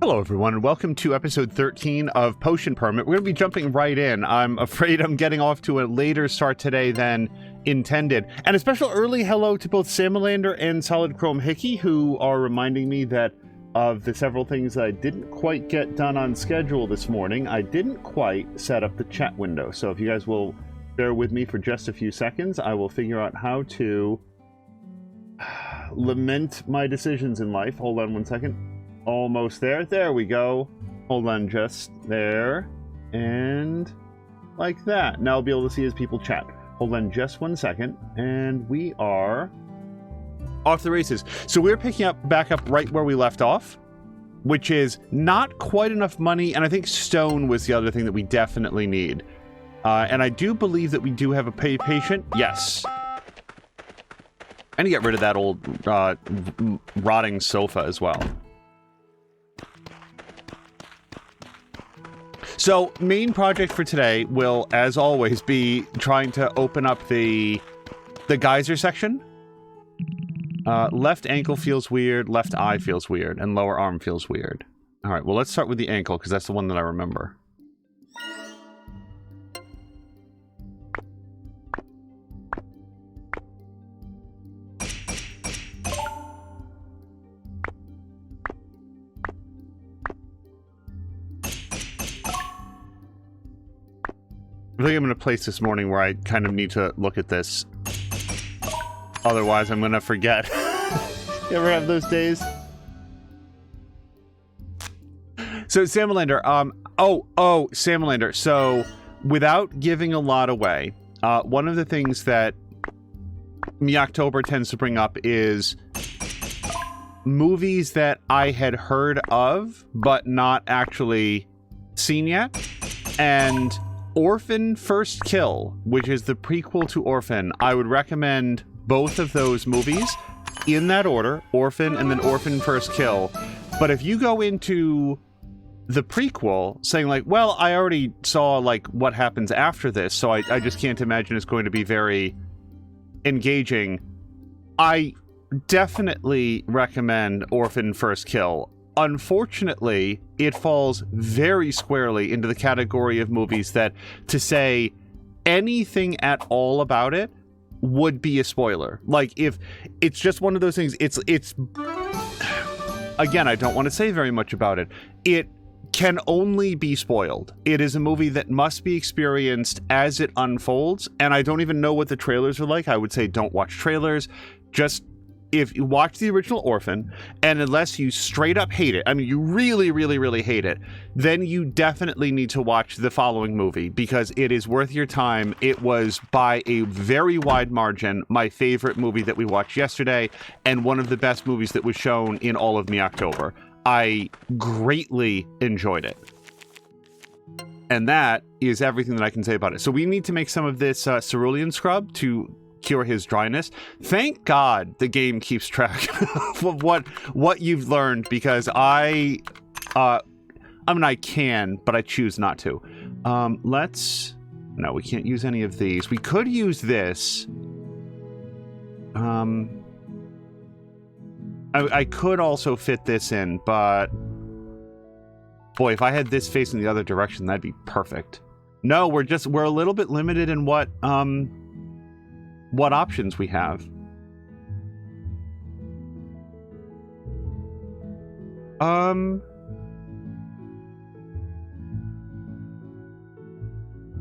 Hello, everyone, and welcome to episode 13 of Potion Permit. We're going to be jumping right in. I'm afraid I'm getting off to a later start today than intended. And a special early hello to both Salamander and Solid Chrome Hickey, who are reminding me that of the several things I didn't quite get done on schedule this morning. I didn't quite set up the chat window. So if you guys will bear with me for just a few seconds, I will figure out how to lament my decisions in life. Hold on one second. Almost there. There we go. Hold on, just there. And like that. Now I'll be able to see as people chat. Hold on just 1 second. And we are off the races. So we're picking up back up right where we left off, which is not quite enough money. And I think stone was the other thing that we definitely need. And I do believe that we do have a patient. Yes. And to get rid of that old rotting sofa as well. So, main project for today will, as always, be trying to open up the geyser section. Left ankle feels weird, left eye feels weird, and lower arm feels weird. Alright, well, let's start with the ankle, because that's the one that I remember. I think I'm in a place this morning where I kind of need to look at this. Otherwise, I'm going to forget. You ever have those days? So, Salamander, Salamander. So, without giving a lot away, one of the things that Me-October tends to bring up is movies that I had heard of, but not actually seen yet. And Orphan First Kill, which is the prequel to Orphan, I would recommend both of those movies in that order, Orphan and then Orphan First Kill. But if you go into the prequel saying like, well, I already saw like what happens after this, so I just can't imagine it's going to be very engaging, I definitely recommend Orphan First Kill. Unfortunately, it falls very squarely into the category of movies that to say anything at all about it would be a spoiler. Like, if it's just one of those things, it's again, I don't want to say very much about it. It can only be spoiled. It is a movie that must be experienced as it unfolds, and I don't even know what the trailers are like. I would say don't watch trailers. Just if you watch the original Orphan, and unless you straight up hate it, I mean, you really, really, really hate it, then you definitely need to watch the following movie, because it is worth your time. It was, by a very wide margin, my favorite movie that we watched yesterday, and one of the best movies that was shown in all of Me-October. I greatly enjoyed it. And that is everything that I can say about it. So we need to make some of this cerulean scrub to cure his dryness. Thank God the game keeps track of what you've learned, because I mean, I can, but I choose not to. No, we can't use any of these. We could use this. I could also fit this in, but boy, if I had this facing the other direction, that'd be perfect. No, we're a little bit limited in what options we have.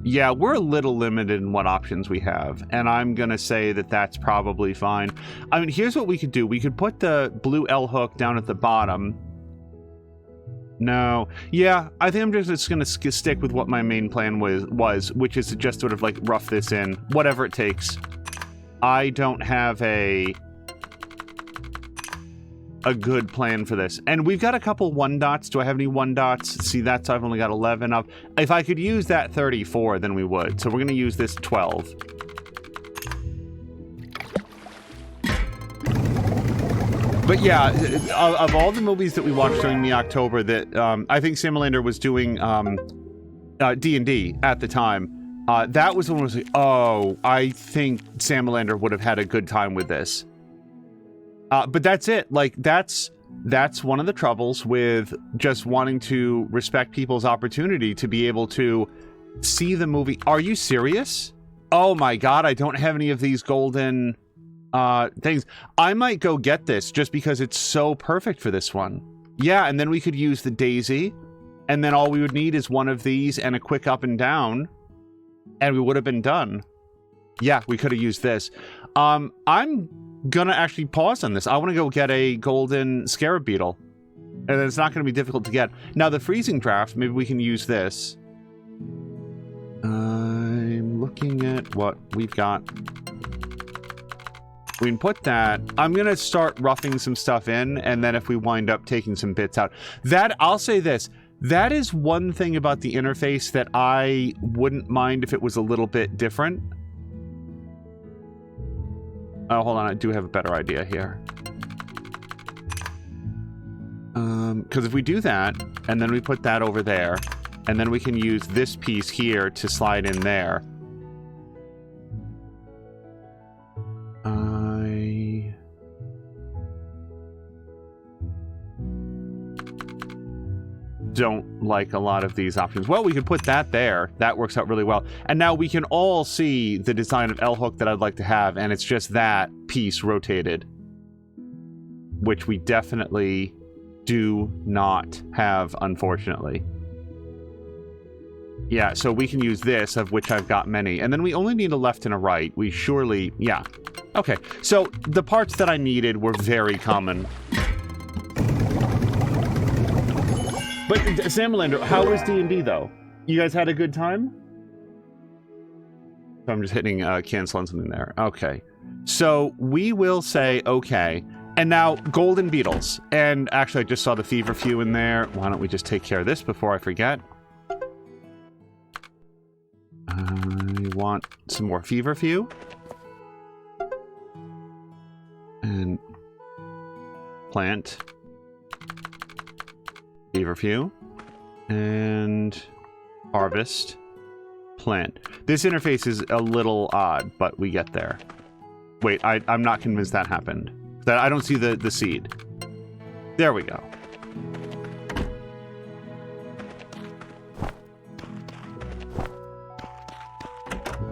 Yeah, we're a little limited in what options we have, and I'm gonna say that that's probably fine. I mean, here's what we could do. We could put the blue L hook down at the bottom. No. Yeah, I think I'm just gonna stick with what my main plan was, which is to just sort of like rough this in, whatever it takes. I don't have a good plan for this. And we've got a couple 1 dots. Do I have any 1 dots? See, that's, I've only got 11 of. If I could use that 34, then we would. So we're going to use this 12. But yeah, of all the movies that we watched during Me-October, that I think Salamander was doing D&D at the time. That was the one who was like, oh, I think Salamander would have had a good time with this. But that's it. Like, that's that's one of the troubles with just wanting to respect people's opportunity to be able to see the movie. Are you serious? Oh my god, I don't have any of these golden things. I might go get this just because it's so perfect for this one. Yeah, and then we could use the daisy, and then all we would need is one of these and a quick up and down, and we would have been done. Yeah, we could have used this. I'm gonna actually pause on this. I want to go get a golden scarab beetle, and it's not going to be difficult to get. Now, the freezing draft, maybe we can use this. I'm looking at what we've got. We can put that. I'm going to start roughing some stuff in, and then if we wind up taking some bits out. That, I'll say this, that is one thing about the interface that I wouldn't mind if it was a little bit different. Oh, hold on, I do have a better idea here. Because if we do that, and then we put that over there, and then we can use this piece here to slide in there. I don't like a lot of these options. Well, we could put that there. That works out really well. And now we can all see the design of L-Hook that I'd like to have, and it's just that piece rotated, which we definitely do not have, unfortunately. Yeah, so we can use this, of which I've got many. And then we only need a left and a right. We surely... Yeah. Okay, so the parts that I needed were very common. But, Sam Melander, how was D&D, though? You guys had a good time? So I'm just hitting cancel on something there. Okay. So we will say okay. And now, golden beetles. And actually, I just saw the feverfew in there. Why don't we just take care of this before I forget? I want some more feverfew. And plant. Feverfew. And harvest. Plant. This interface is a little odd, but we get there. Wait, I'm not convinced that happened. That I don't see the seed. There we go.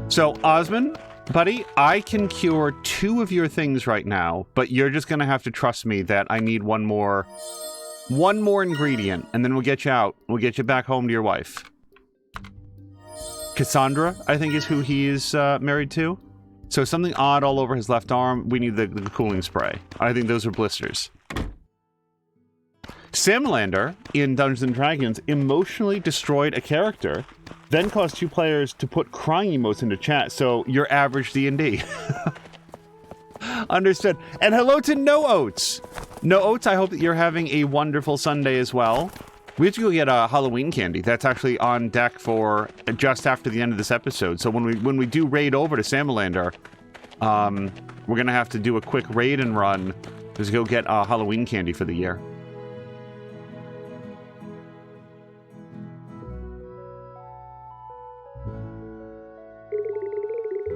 So, Osman, buddy, I can cure 2 of your things right now, but you're just gonna have to trust me that I need one more ingredient, and then we'll get you out. We'll get you back home to your wife. Cassandra, I think, is who he is married to. So something odd all over his left arm. We need the cooling spray. I think those are blisters. Samlander, in Dungeons & Dragons, emotionally destroyed a character, then caused 2 players to put crying emotes into chat, so your average D&D. Understood. And hello to No Oats. No Oats, I hope that you're having a wonderful Sunday as well. We have to go get Halloween candy. That's actually on deck for just after the end of this episode. So when we do raid over to Samalander, we're gonna have to do a quick raid and run to go get Halloween candy for the year.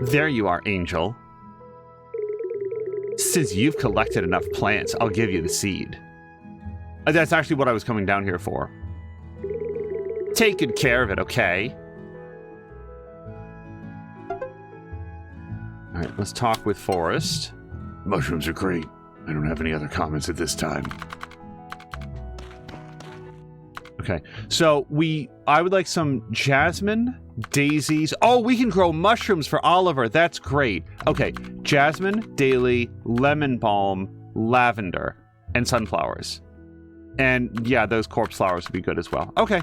There you are, Angel. Since you've collected enough plants, I'll give you the seed. That's actually what I was coming down here for. Take good care of it, okay? Alright, let's talk with Forrest. Mushrooms are great. I don't have any other comments at this time. Okay, so I would like some jasmine, daisies. Oh, we can grow mushrooms for Oliver. That's great. Okay, jasmine, daily, lemon balm, lavender, and sunflowers. And yeah, those corpse flowers would be good as well. Okay.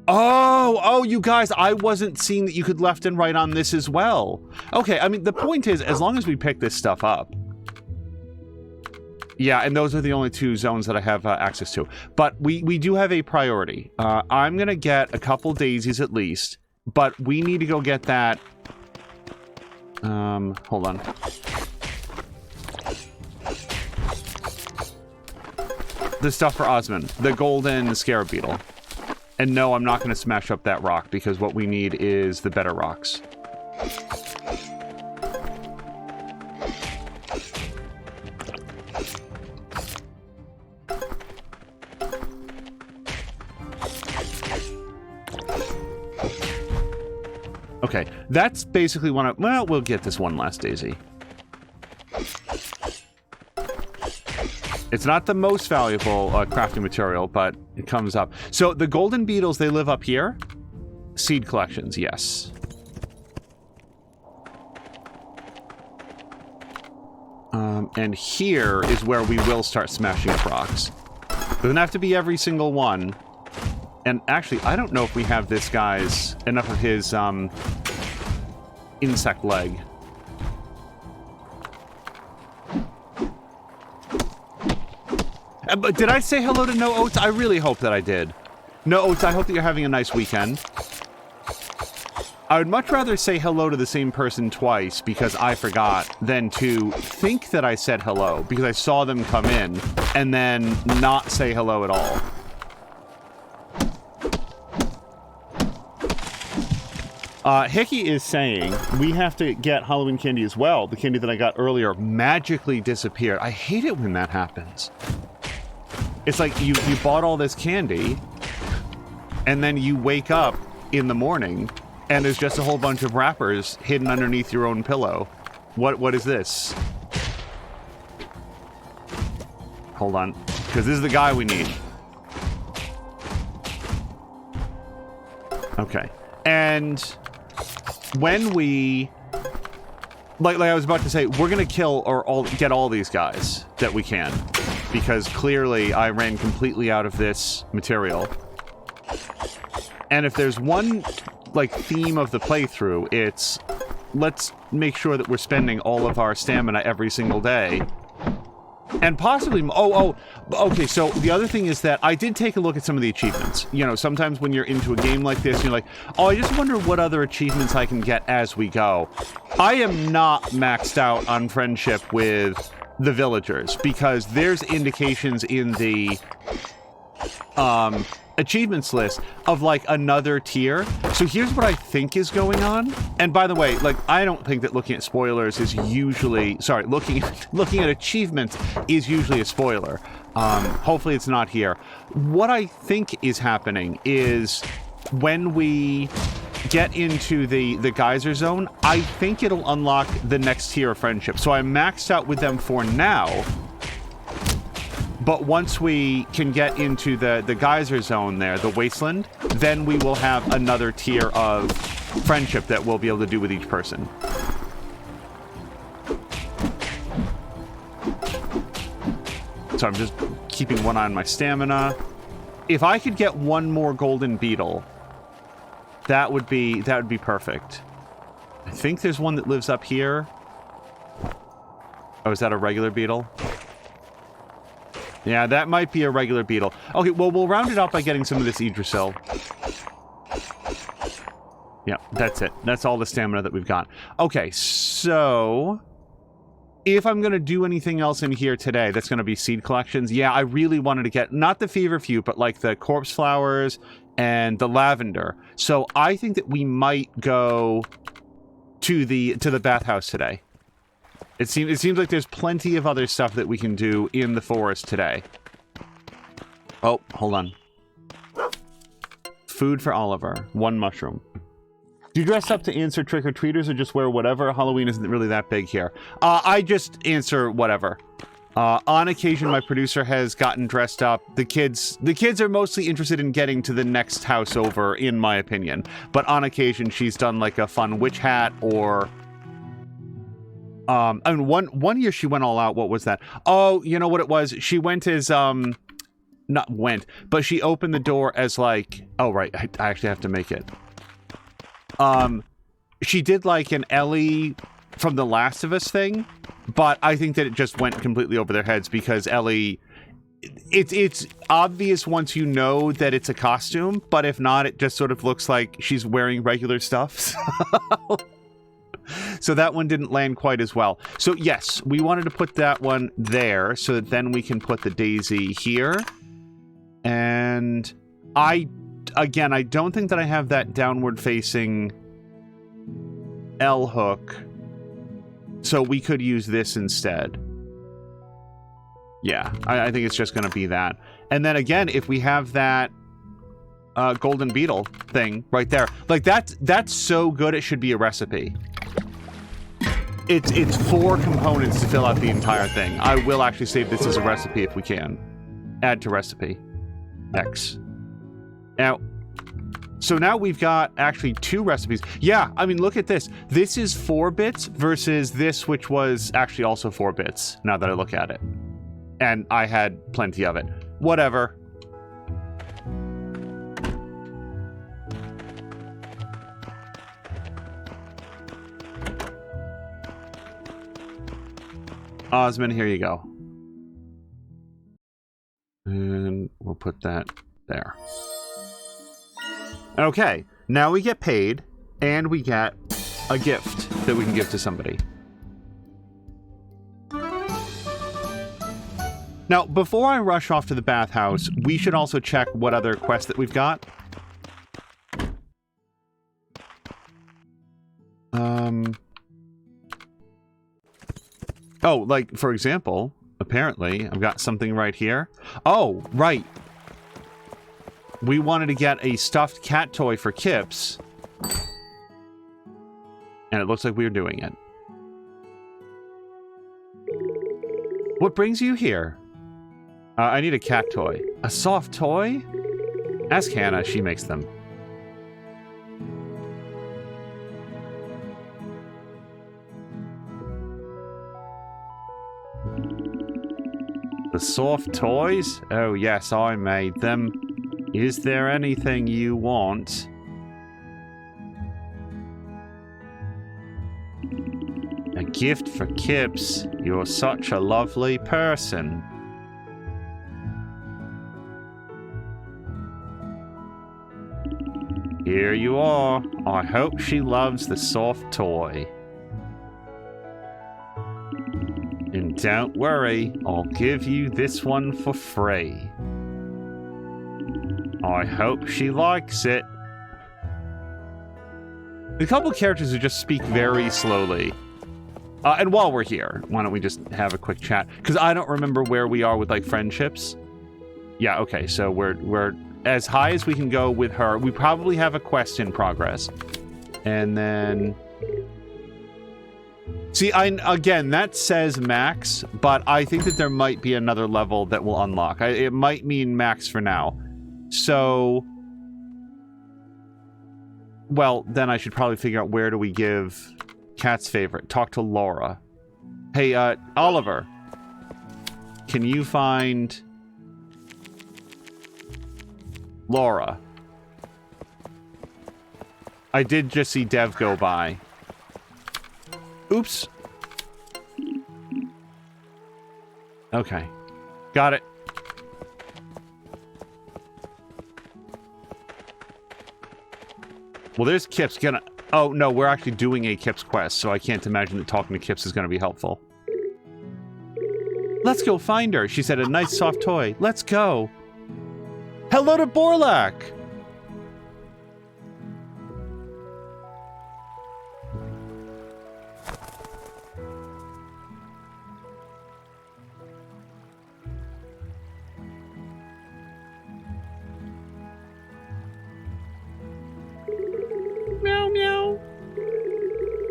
Oh, you guys, I wasn't seeing that you could left and right on this as well. Okay, I mean, the point is, as long as we pick this stuff up. Yeah, and those are the only 2 zones that I have access to. But we do have a priority. I'm going to get a couple daisies at least, but we need to go get that. Hold on. The stuff for Osman, the golden scarab beetle. And no, I'm not going to smash up that rock because what we need is the better rocks. Okay, that's basically one of... Well, we'll get this one last daisy. It's not the most valuable crafting material, but it comes up. So the golden beetles, they live up here. Seed collections, yes. And here is where we will start smashing up rocks. Doesn't have to be every single one. And actually, I don't know if we have this guy's... enough of his, insect leg. But did I say hello to No Oats? I really hope that I did. No Oats, I hope that you're having a nice weekend. I would much rather say hello to the same person twice because I forgot than to think that I said hello because I saw them come in and then not say hello at all. Hickey is saying we have to get Halloween candy as well. The candy that I got earlier magically disappeared. I hate it when that happens. It's like you bought all this candy and then you wake up in the morning and there's just a whole bunch of wrappers hidden underneath your own pillow. What is this? Hold on, because this is the guy we need. Okay, and when we, like I was about to say, we're gonna kill or get all these guys that we can, because clearly I ran completely out of this material. And if there's one like theme of the playthrough, it's let's make sure that we're spending all of our stamina every single day. And possibly, okay, so the other thing is that I did take a look at some of the achievements. You know, sometimes when you're into a game like this, you're like, oh, I just wonder what other achievements I can get as we go. I am not maxed out on friendship with the villagers, because there's indications in the achievements list of like another tier. So here's what I think is going on. And by the way, like, I don't think that looking at spoilers is usually, sorry, looking at achievements is usually a spoiler. Hopefully it's not here. What I think is happening is when we get into the geyser zone, I think it'll unlock the next tier of friendship. So I'm maxed out with them for now. But once we can get into the geyser zone there, the wasteland, then we will have another tier of friendship that we'll be able to do with each person. So I'm just keeping one eye on my stamina. If I could get one more golden beetle, that would be perfect. I think there's one that lives up here. Oh, is that a regular beetle? Yeah, that might be a regular beetle. Okay, well, we'll round it up by getting some of this Yggdrasil. Yeah, that's it. That's all the stamina that we've got. Okay, so if I'm going to do anything else in here today, that's going to be seed collections. Yeah, I really wanted to get, not the feverfew, but like the corpse flowers and the lavender. So I think that we might go to the bathhouse today. It seems like there's plenty of other stuff that we can do in the forest today. Oh, hold on. Food for Oliver. 1 mushroom. Do you dress up to answer trick-or-treaters or just wear whatever? Halloween isn't really that big here. I just answer whatever. On occasion, my producer has gotten dressed up. The kids are mostly interested in getting to the next house over, in my opinion. But on occasion, she's done like a fun witch hat or... I mean, one year she went all out. What was that? Oh, you know what it was? She went as, not went, but she opened the door as like, oh, right. I actually have to make it. She did like an Ellie from The Last of Us thing, but I think that it just went completely over their heads because Ellie, it's obvious once you know that it's a costume, but if not, it just sort of looks like she's wearing regular stuff. So that one didn't land quite as well. So yes, we wanted to put that one there so that then we can put the daisy here. And I don't think that I have that downward facing L hook. So we could use this instead. Yeah, I think it's just going to be that. And then again, if we have that golden beetle thing right there. Like, that's so good it should be a recipe. It's 4 components to fill out the entire thing. I will actually save this as a recipe if we can. Add to recipe. X. Now, so now we've got actually 2 recipes. Yeah, I mean, look at this. This is 4 bits versus this, which was actually also 4 bits, now that I look at it. And I had plenty of it. Whatever. Osmond, here you go. And we'll put that there. Okay, now we get paid, and we get a gift that we can give to somebody. Now, before I rush off to the bathhouse, we should also check what other quests that we've got. Oh, like, for example, apparently, I've got something right here. Oh, right. We wanted to get a stuffed cat toy for Kips. And it looks like we're doing it. What brings you here? I need a cat toy. A soft toy? Ask Hannah, she makes them. The soft toys? Oh yes, I made them. Is there anything you want? A gift for Kips. You're such a lovely person. Here you are. I hope she loves the soft toy. And don't worry, I'll give you this one for free. I hope she likes it. A couple characters who just speak very slowly. And while we're here, why don't we just have a quick chat? Because I don't remember where we are with, like, friendships. Yeah, okay, so we're as high as we can go with her. We probably have a quest in progress. And then... See, again, that says max, but I think that there might be another level that will unlock. It might mean max for now. So... Well, then I should probably figure out where do we give Cat's favorite. Talk to Laura. Hey, Oliver. Can you find... Laura? I did just see Dev go by. Oops. Okay. Got it. Well, there's Kips. Oh, no, we're actually doing a Kips quest, so I can't imagine that talking to Kips is going to be helpful. Let's go find her. She said a nice soft toy. Let's go. Hello to Borlak. Meow, meow.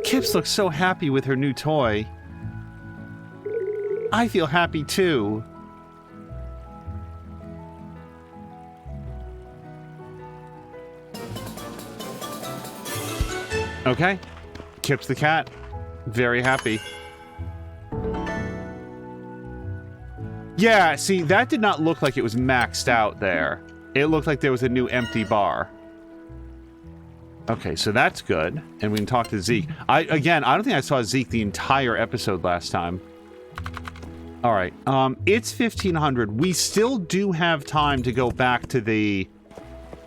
Kips looks so happy with her new toy. I feel happy too. Okay. Kips the cat. Very happy. Yeah, see, that did not look like it was maxed out there. It looked like there was a new empty bar. Okay, so that's good. And we can talk to Zeke. Again, I don't think I saw Zeke the entire episode last time. All right. It's 1500. We still do have time to go back to the...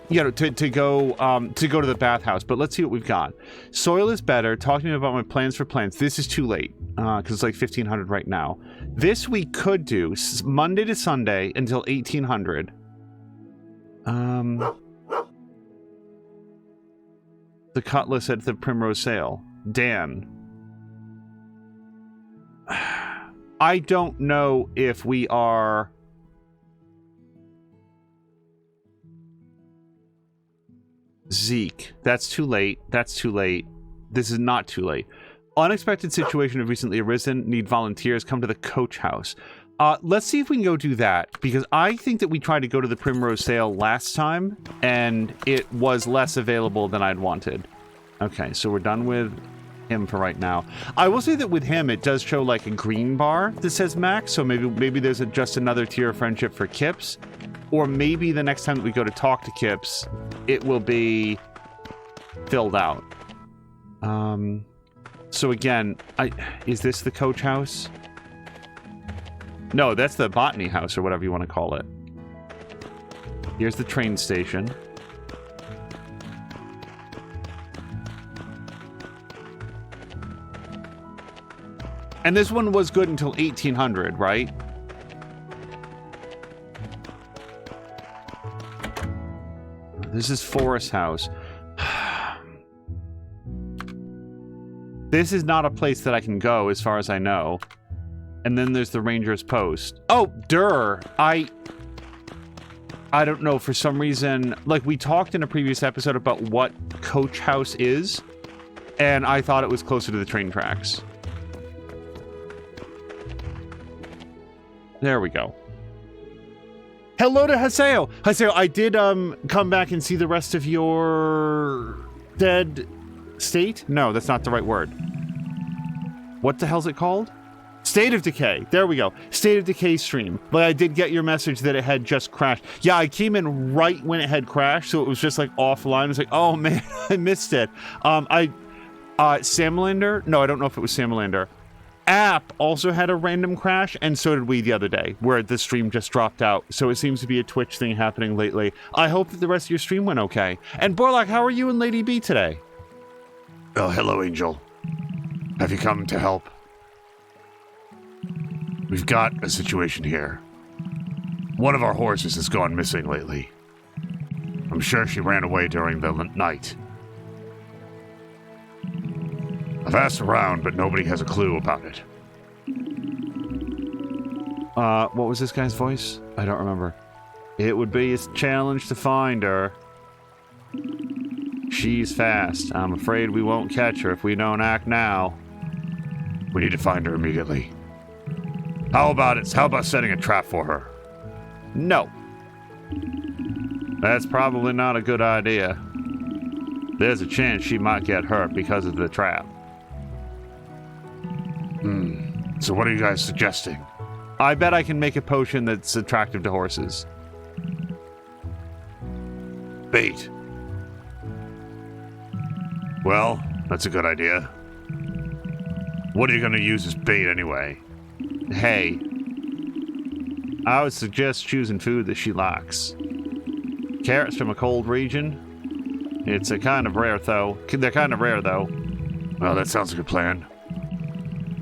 You know, to go to the bathhouse, but let's see what we've got. Soil is better. Talk to me about my plans for plants. This is too late, because it's like 1500 right now. This we could do Monday to Sunday until 1800. The cutlass at the Primrose Sale. Dan. I don't know if we are... Zeke. That's too late. That's too late. This is not too late. Unexpected situation have recently arisen. Need volunteers. Come to the coach house. Let's see if we can go do that, because I think that we tried to go to the Primrose Sale last time, and it was less available than I'd wanted. Okay, so we're done with him for right now. I will say that with him, it does show like a green bar that says max, so maybe there's just another tier of friendship for Kips, or maybe the next time that we go to talk to Kips, it will be filled out. So again, is this the coach house? No, that's the botany house, or whatever you want to call it. Here's the train station. And this one was good until 1800, right? This is Forest House. This is not a place that I can go, as far as I know. And then there's the Ranger's Post. Oh, I don't know, for some reason, like, we talked in a previous episode about what Coach House is, and I thought it was closer to the train tracks. There we go. Hello to Haseo. Haseo, I did come back and see the rest of your dead state? No, that's not the right word. What the hell's it called? State of Decay. There we go. State of Decay stream. But I did get your message that it had just crashed. Yeah, I came in right when it had crashed, so it was just like offline. I was like, oh man, I missed it. Samlander? No, I don't know if it was Samlander. App also had a random crash, and so did we the other day, where the stream just dropped out. So it seems to be a Twitch thing happening lately. I hope that the rest of your stream went okay. And Borlak, how are you and Lady B today? Oh, hello, Angel. Have you come to help? We've got a situation here. One of our horses has gone missing lately. I'm sure she ran away during the night. I've asked around, but nobody has a clue about it. What was this guy's voice? I don't remember. It would be a challenge to find her. She's fast. I'm afraid we won't catch her if we don't act now. We need to find her immediately. How about setting a trap for her? No. That's probably not a good idea. There's a chance she might get hurt because of the trap. So what are you guys suggesting? I bet I can make a potion that's attractive to horses. Bait. Well, that's a good idea. What are you going to use as bait anyway? Hey, I would suggest choosing food that she likes. Carrots from a cold region. It's a kind of rare, though. They're kind of rare, though. Well, that sounds like a plan.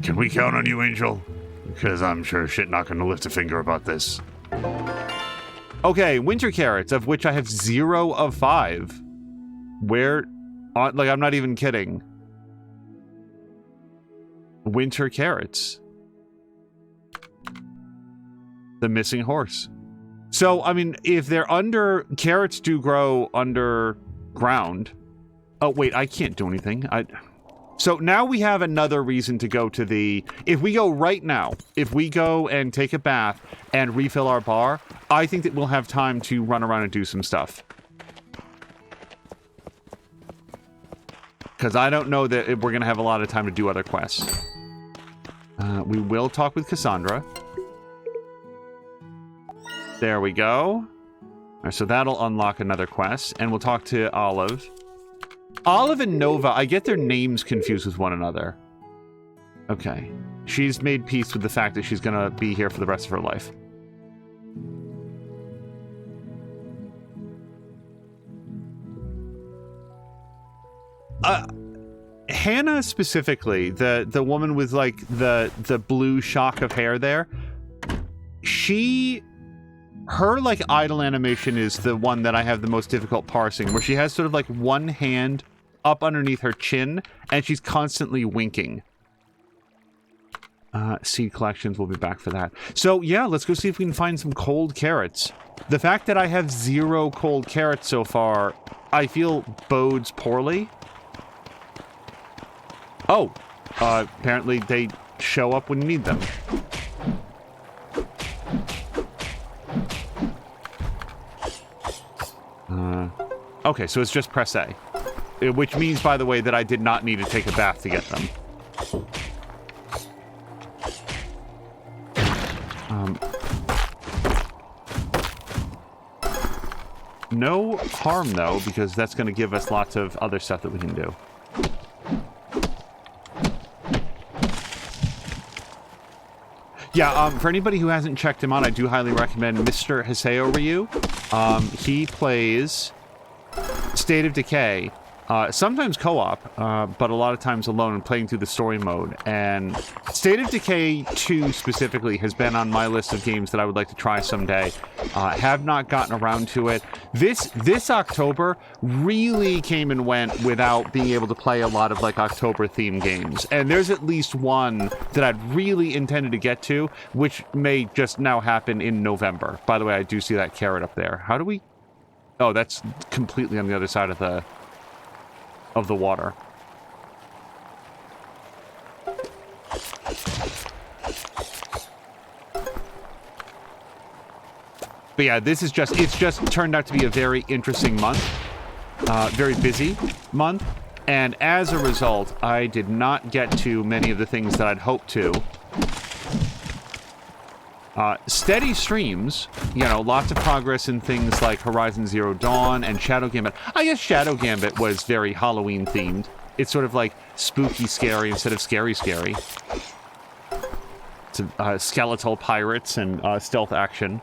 Can we count on you, Angel? Because I'm sure shit not going to lift a finger about this. Okay, winter carrots, of which I have 0 of 5. Where? Like, I'm not even kidding. Winter carrots. The missing horse. So, I mean, if they're carrots do grow underground. Oh, wait, I can't do anything. So now we have another reason to go to if we go right now, if we go and take a bath and refill our bar, I think that we'll have time to run around and do some stuff. Because I don't know that we're going to have a lot of time to do other quests. We will talk with Cassandra. There we go. Right, so that'll unlock another quest. And we'll talk to Olive. Olive and Nova, I get their names confused with one another. Okay. She's made peace with the fact that she's going to be here for the rest of her life. Hannah specifically, the woman with like the blue shock of hair there, her like idle animation is the one that I have the most difficult parsing, where she has sort of like one hand up underneath her chin and she's constantly winking. Seed collections, we'll be back for that. So yeah, let's go see if we can find some cold carrots. The fact that I have 0 cold carrots so far I feel bodes poorly. Oh, apparently they show up when you need them. Okay, so it's just press A. Which means, by the way, that I did not need to take a bath to get them. No harm, though, because that's going to give us lots of other stuff that we can do. Yeah, for anybody who hasn't checked him out, I do highly recommend Mr. Haseo Ryu. He plays State of Decay, sometimes co-op, but a lot of times alone and playing through the story mode. And State of Decay 2 specifically has been on my list of games that I would like to try someday. Have not gotten around to it. This October really came and went without being able to play a lot of like October-themed games. And there's at least one that I'd really intended to get to, which may just now happen in November. By the way, I do see that carrot up there. How do we... Oh, that's completely on the other side of the water. But yeah, this is just, it's just turned out to be a very interesting month. Very busy month. And as a result, I did not get to many of the things that I'd hoped to. Steady streams, you know, lots of progress in things like Horizon Zero Dawn and Shadow Gambit. I guess Shadow Gambit was very Halloween themed. It's sort of like spooky scary instead of scary scary. It's skeletal pirates and stealth action.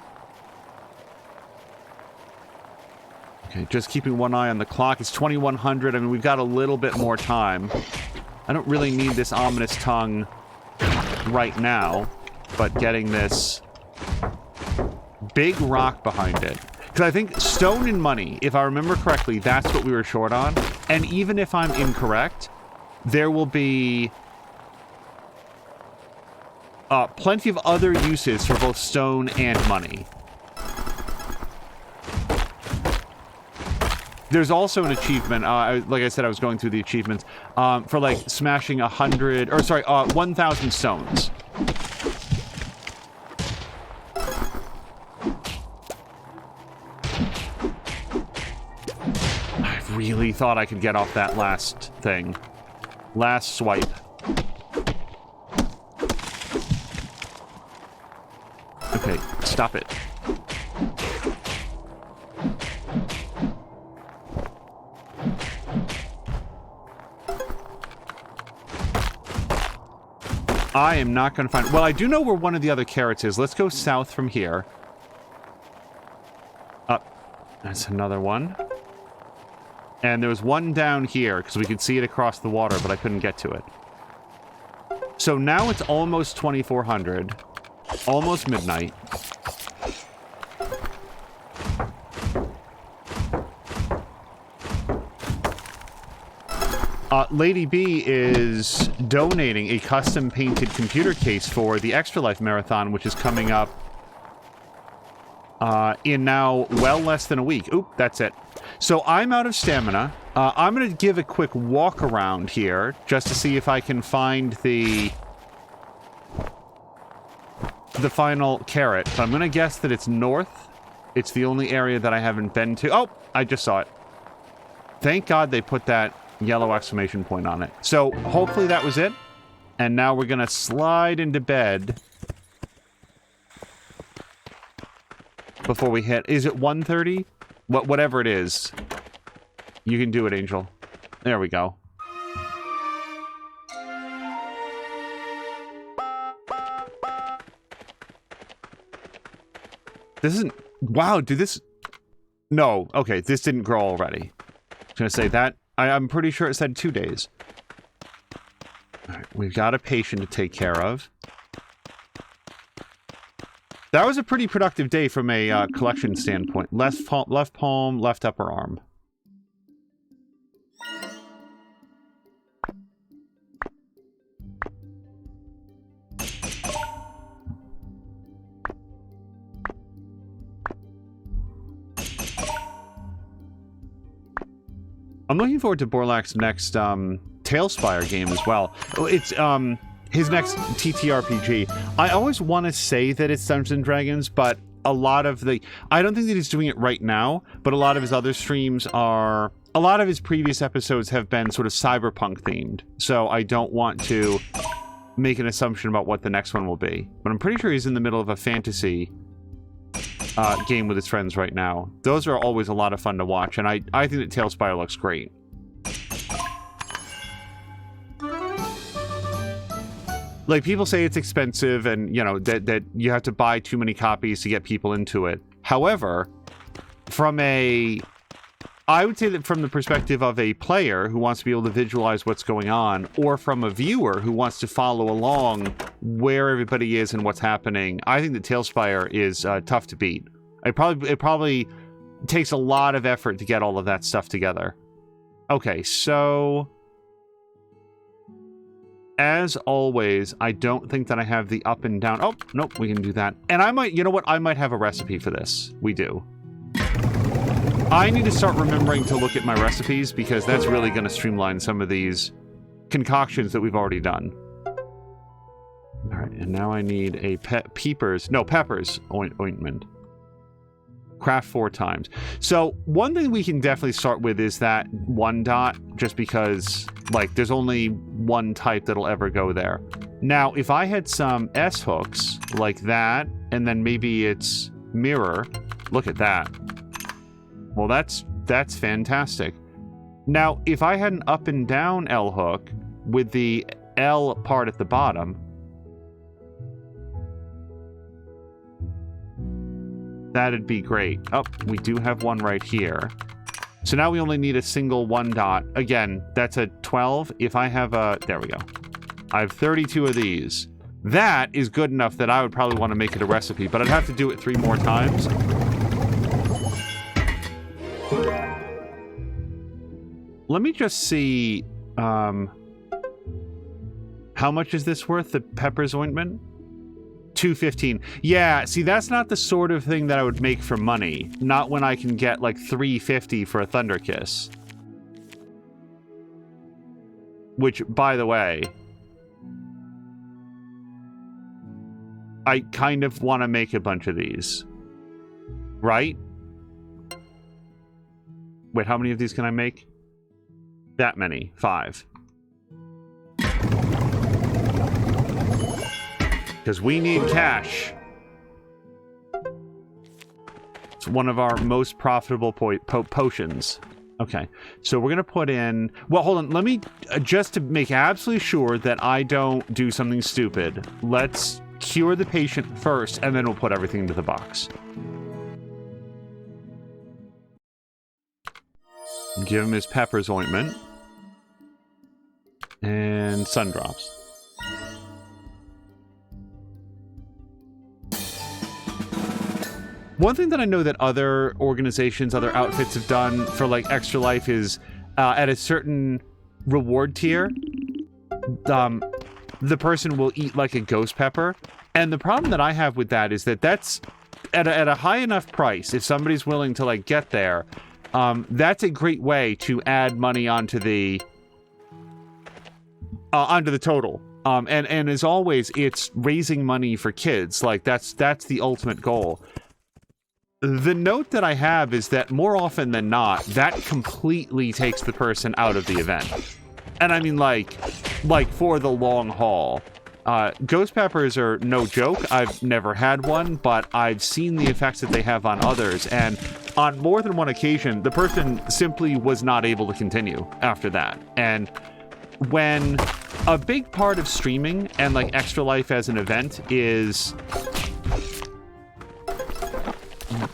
Okay, just keeping one eye on the clock. It's 2100. I mean, we've got a little bit more time. I don't really need this ominous tongue right now, but getting this big rock behind it. Because I think stone and money, if I remember correctly, that's what we were short on. And even if I'm incorrect, there will be plenty of other uses for both stone and money. There's also an achievement, like I said, I was going through the achievements, for like smashing 1,000 stones. I really thought I could get off that last thing. Last swipe. Okay, stop it. I am not going to find... Well, I do know where one of the other carrots is. Let's go south from here. Up. That's another one. And there was one down here, because we could see it across the water, but I couldn't get to it. So now it's almost 2400. Almost midnight. Lady B is donating a custom-painted computer case for the Extra Life Marathon, which is coming up in now well less than a week. Oop, that's it. So I'm out of stamina. I'm going to give a quick walk around here just to see if I can find the final carrot. So I'm going to guess that it's north. It's the only area that I haven't been to. Oh, I just saw it. Thank God they put that yellow exclamation point on it. So hopefully that was it. And now we're going to slide into bed before we hit... Is it 1:30? Whatever it is. You can do it, Angel. There we go. This isn't... Wow, did this... No, okay, this didn't grow already. I was going to say that... I'm pretty sure it said 2 days. Alright, we've got a patient to take care of. That was a pretty productive day from a collection standpoint. Left palm, left upper arm. I'm looking forward to Borlak's next Tailspire game as well. It's his next TTRPG. I always want to say that it's Dungeons & Dragons, but a lot of the... I don't think that he's doing it right now, but a lot of his other streams are... A lot of his previous episodes have been sort of cyberpunk themed, so I don't want to make an assumption about what the next one will be. But I'm pretty sure he's in the middle of a fantasy game with his friends right now. Those are always a lot of fun to watch, and I think that Tailspire looks great. Like, people say it's expensive and, you know, that you have to buy too many copies to get people into it. However, I would say that from the perspective of a player who wants to be able to visualize what's going on, or from a viewer who wants to follow along where everybody is and what's happening, I think that Tailspire is tough to beat. It probably takes a lot of effort to get all of that stuff together. Okay, so... As always, I don't think that I have the up and down... Oh, nope, we can do that. And I might... You know what? I might have a recipe for this. We do. I need to start remembering to look at my recipes, because that's really going to streamline some of these concoctions that we've already done. Alright, and now I need a peppers ointment. Craft 4 times. So, one thing we can definitely start with is that 1 dot, just because, like, there's only one type that'll ever go there. Now, if I had some S hooks, like that, and then maybe it's mirror, look at that. Well, that's fantastic. Now, if I had an up and down L hook with the L part at the bottom, that'd be great. Oh, we do have one right here. So now we only need a single 1 dot. Again, that's a 12. If I have a... There we go. I have 32 of these. That is good enough that I would probably want to make it a recipe, but I'd have to do it 3 more times. Let me just see... how much is this worth, the peppers ointment? $2.15. Yeah, see, that's not the sort of thing that I would make for money. Not when I can get, like, $3.50 for a Thunder Kiss. Which, by the way... I kind of want to make a bunch of these. Right? Wait, how many of these can I make? That many. 5. Because we need cash. It's one of our most profitable potions. Okay, so we're going to put in... Well, hold on. Let me... just to make absolutely sure that I don't do something stupid, let's cure the patient first, and then we'll put everything into the box. Give him his peppers ointment. And sun drops. One thing that I know that other organizations, other outfits have done for, like, Extra Life is, at a certain reward tier, the person will eat, like, a ghost pepper. And the problem that I have with that is that that's, at a high enough price, if somebody's willing to, like, get there, that's a great way to add money onto the total. And as always, it's raising money for kids. Like, that's the ultimate goal. The note that I have is that more often than not, that completely takes the person out of the event. And I mean, like for the long haul. Ghost peppers are no joke. I've never had one, but I've seen the effects that they have on others. And on more than one occasion, the person simply was not able to continue after that. And when a big part of streaming and, like, Extra Life as an event is...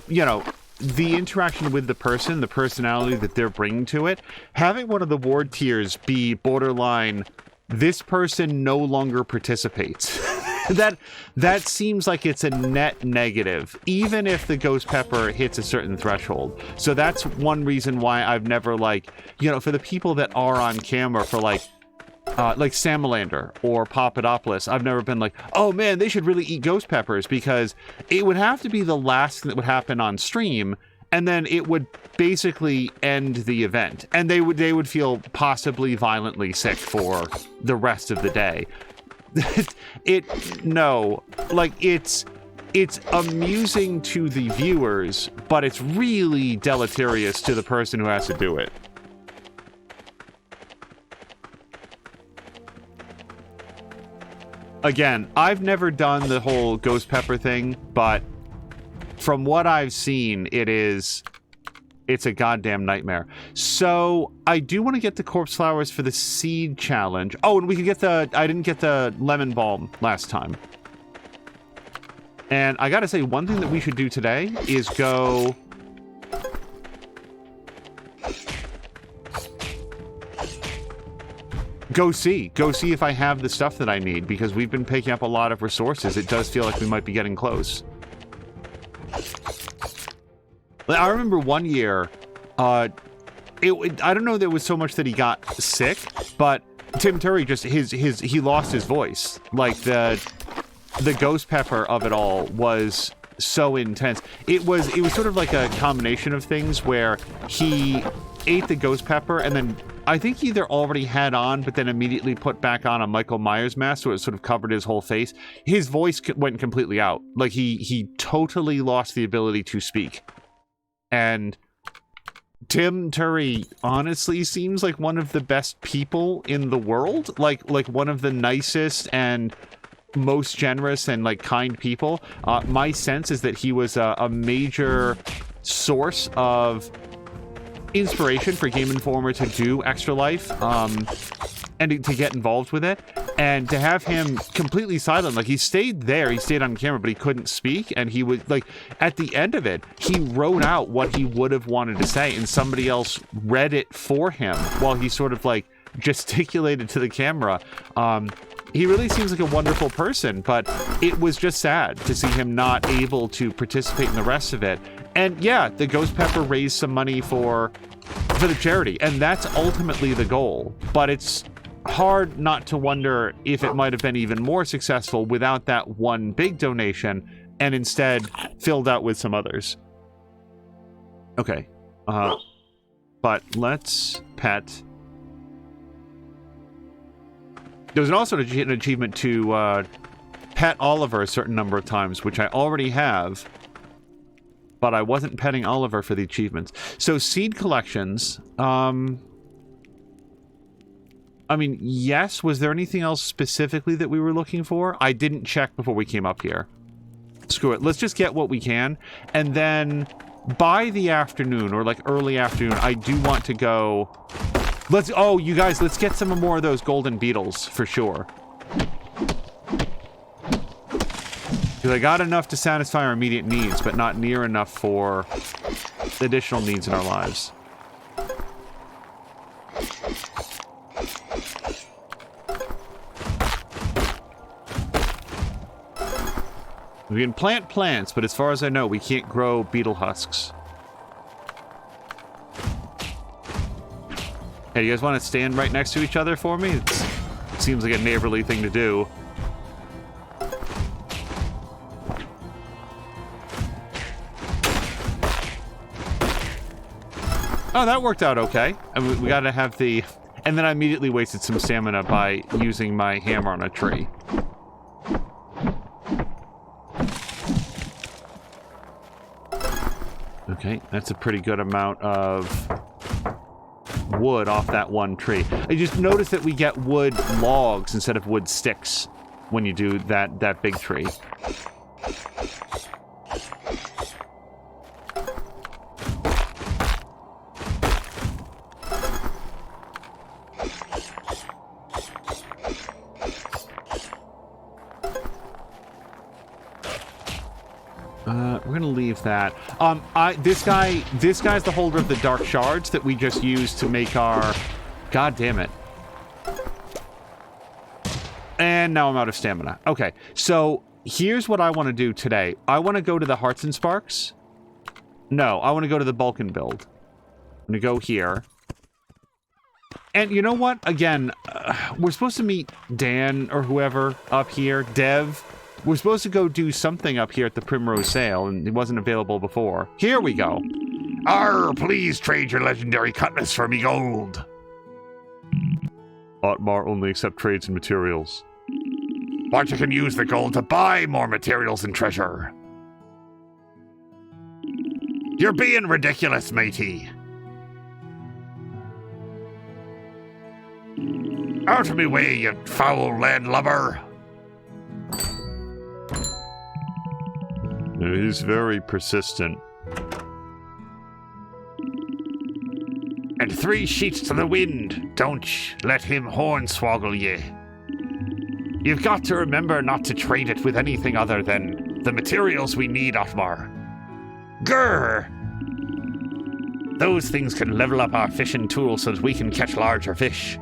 you know, the interaction with the person, the personality that they're bringing to it, having one of the ward tiers be borderline, this person no longer participates. that seems like it's a net negative, even if the ghost pepper hits a certain threshold. So that's one reason why I've never, like, you know, for the people that are on camera for, like Samalander or Papadopoulos, I've never been like, oh man, they should really eat ghost peppers, because it would have to be the last thing that would happen on stream, and then it would basically end the event, and they would feel possibly violently sick for the rest of the day. It's amusing to the viewers, but it's really deleterious to the person who has to do it. Again, I've never done the whole ghost pepper thing, but from what I've seen, it's a goddamn nightmare. So I do want to get the corpse flowers for the seed challenge. Oh, and we can get I didn't get the lemon balm last time. And I gotta say, one thing that we should do today is go see if I have the stuff that I need, because we've been picking up a lot of resources. It does feel like we might be getting close. I remember one year, I don't know, there was so much that he got sick, but Tim Curry just he lost his voice. Like the ghost pepper of it all was so intense. It was sort of like a combination of things where he ate the ghost pepper and then I think he either already had on, but then immediately put back on a Michael Myers mask, so it sort of covered his whole face. His voice went completely out. Like he totally lost the ability to speak. And Tim Curry honestly seems like one of the best people in the world. Like one of the nicest and most generous and like kind people. My sense is that he was a major source of inspiration for Game Informer to do Extra Life, and to get involved with it, and to have him completely silent. Like, he stayed there, he stayed on camera, but he couldn't speak, and he would, like, at the end of it, he wrote out what he would have wanted to say, and somebody else read it for him while he sort of, like, gesticulated to the camera. He really seems like a wonderful person, but it was just sad to see him not able to participate in the rest of it. And yeah, the Ghost Pepper raised some money for the charity, and that's ultimately the goal. But it's hard not to wonder if it might have been even more successful without that one big donation, and instead filled out with some others. Okay. But let's pet. There was also an achievement to pet Oliver a certain number of times, which I already have, but I wasn't petting Oliver for the achievements. So seed collections, I mean, yes, was there anything else specifically that we were looking for? I didn't check before we came up here. Screw it, let's just get what we can, and then by the afternoon, or like early afternoon, I do want to go... Oh, you guys, let's get some more of those golden beetles, for sure. Because I got enough to satisfy our immediate needs, but not near enough for additional needs in our lives. We can plant plants, but as far as I know, we can't grow beetle husks. Hey, you guys want to stand right next to each other for me? It seems like a neighborly thing to do. Oh, that worked out okay. And we gotta have the... And then I immediately wasted some stamina by using my hammer on a tree. Okay, that's a pretty good amount of wood off that one tree. I just noticed that we get wood logs instead of wood sticks when you do that big tree. We're gonna leave that. This guy's the holder of the dark shards that we just used to make our... God damn it. And now I'm out of stamina. Okay, so here's what I want to do today. I want to go to the Hearts and Sparks. No, I want to go to the Balkan build. I'm gonna go here. And you know what? Again, we're supposed to meet Dan or whoever up here, Dev. We're supposed to go do something up here at the Primrose Sail, and it wasn't available before. Here we go. Arr, please trade your legendary cutlass for me gold. Otmar only accept trades and materials. But you can use the gold to buy more materials and treasure. You're being ridiculous, matey. Out of me way, you foul landlubber. He's very persistent. And 3 sheets to the wind. Don't let him hornswoggle ye. You've got to remember not to trade it with anything other than the materials we need, Otmar. Grr! Those things can level up our fishing tools so that we can catch larger fish.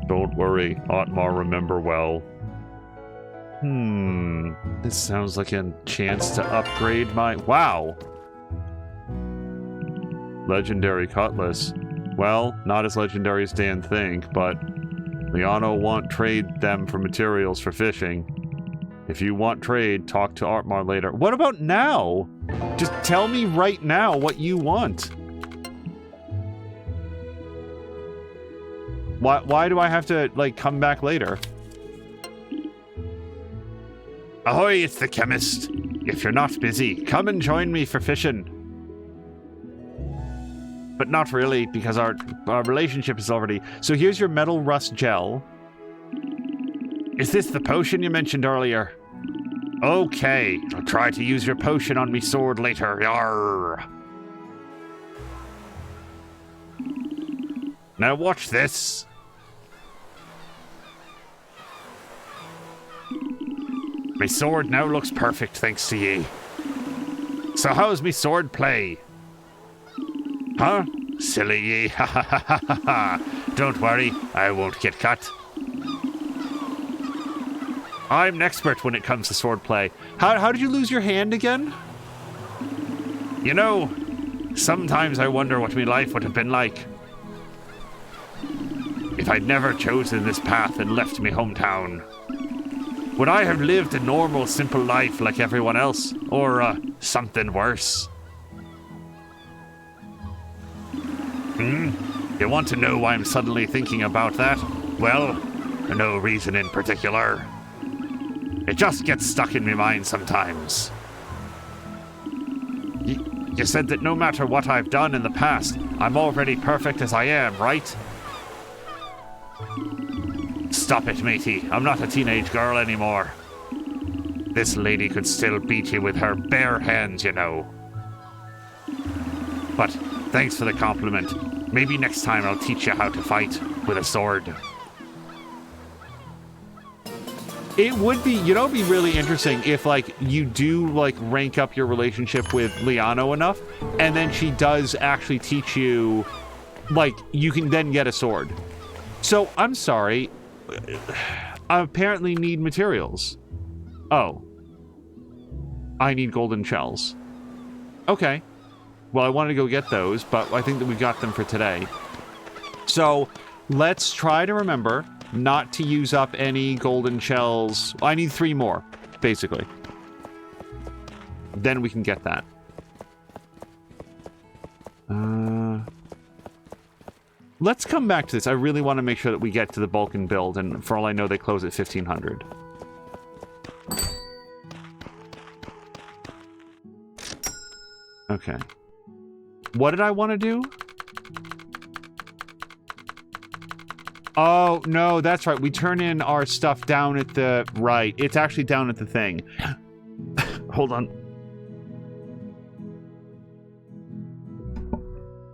Don't worry, Otmar remember well. This sounds like a chance to upgrade my... Wow! Legendary cutlass. Well, not as legendary as Dan think, but Liano won't trade them for materials for fishing. If you want trade, talk to Otmar later. What about now? Just tell me right now what you want. Why do I have to, like, come back later? Ahoy, it's the chemist. If you're not busy, come and join me for fishing. But not really, because our relationship is already... So here's your metal rust gel. Is this the potion you mentioned earlier? Okay, I'll try to use your potion on me sword later. Yarr. Now watch this. My sword now looks perfect thanks to ye. So how's me sword play? Huh? Silly ye. Ha ha ha ha ha. Don't worry, I won't get cut. I'm an expert when it comes to sword play. How did you lose your hand again? You know, sometimes I wonder what my life would have been like if I'd never chosen this path and left me hometown. Would I have lived a normal, simple life like everyone else? Or, something worse? You want to know why I'm suddenly thinking about that? Well, for no reason in particular. It just gets stuck in my mind sometimes. You said that no matter what I've done in the past, I'm already perfect as I am, right? Stop it, matey. I'm not a teenage girl anymore. This lady could still beat you with her bare hands, you know. But thanks for the compliment. Maybe next time I'll teach you how to fight with a sword. It would be, you know, it'd be really interesting if, like, you do, like, rank up your relationship with Liano enough, and then she does actually teach you, like, you can then get a sword. So, I'm sorry. I apparently need materials. Oh. I need golden shells. Okay. Well, I wanted to go get those, but I think that we got them for today. So, let's try to remember not to use up any golden shells. I need 3 more, basically. Then we can get that. Let's come back to this. I really want to make sure that we get to the Balkan build, and for all I know, they close at 1500. Okay. What did I want to do? Oh, no, that's right. We turn in our stuff down at the... Right. It's actually down at the thing. Hold on.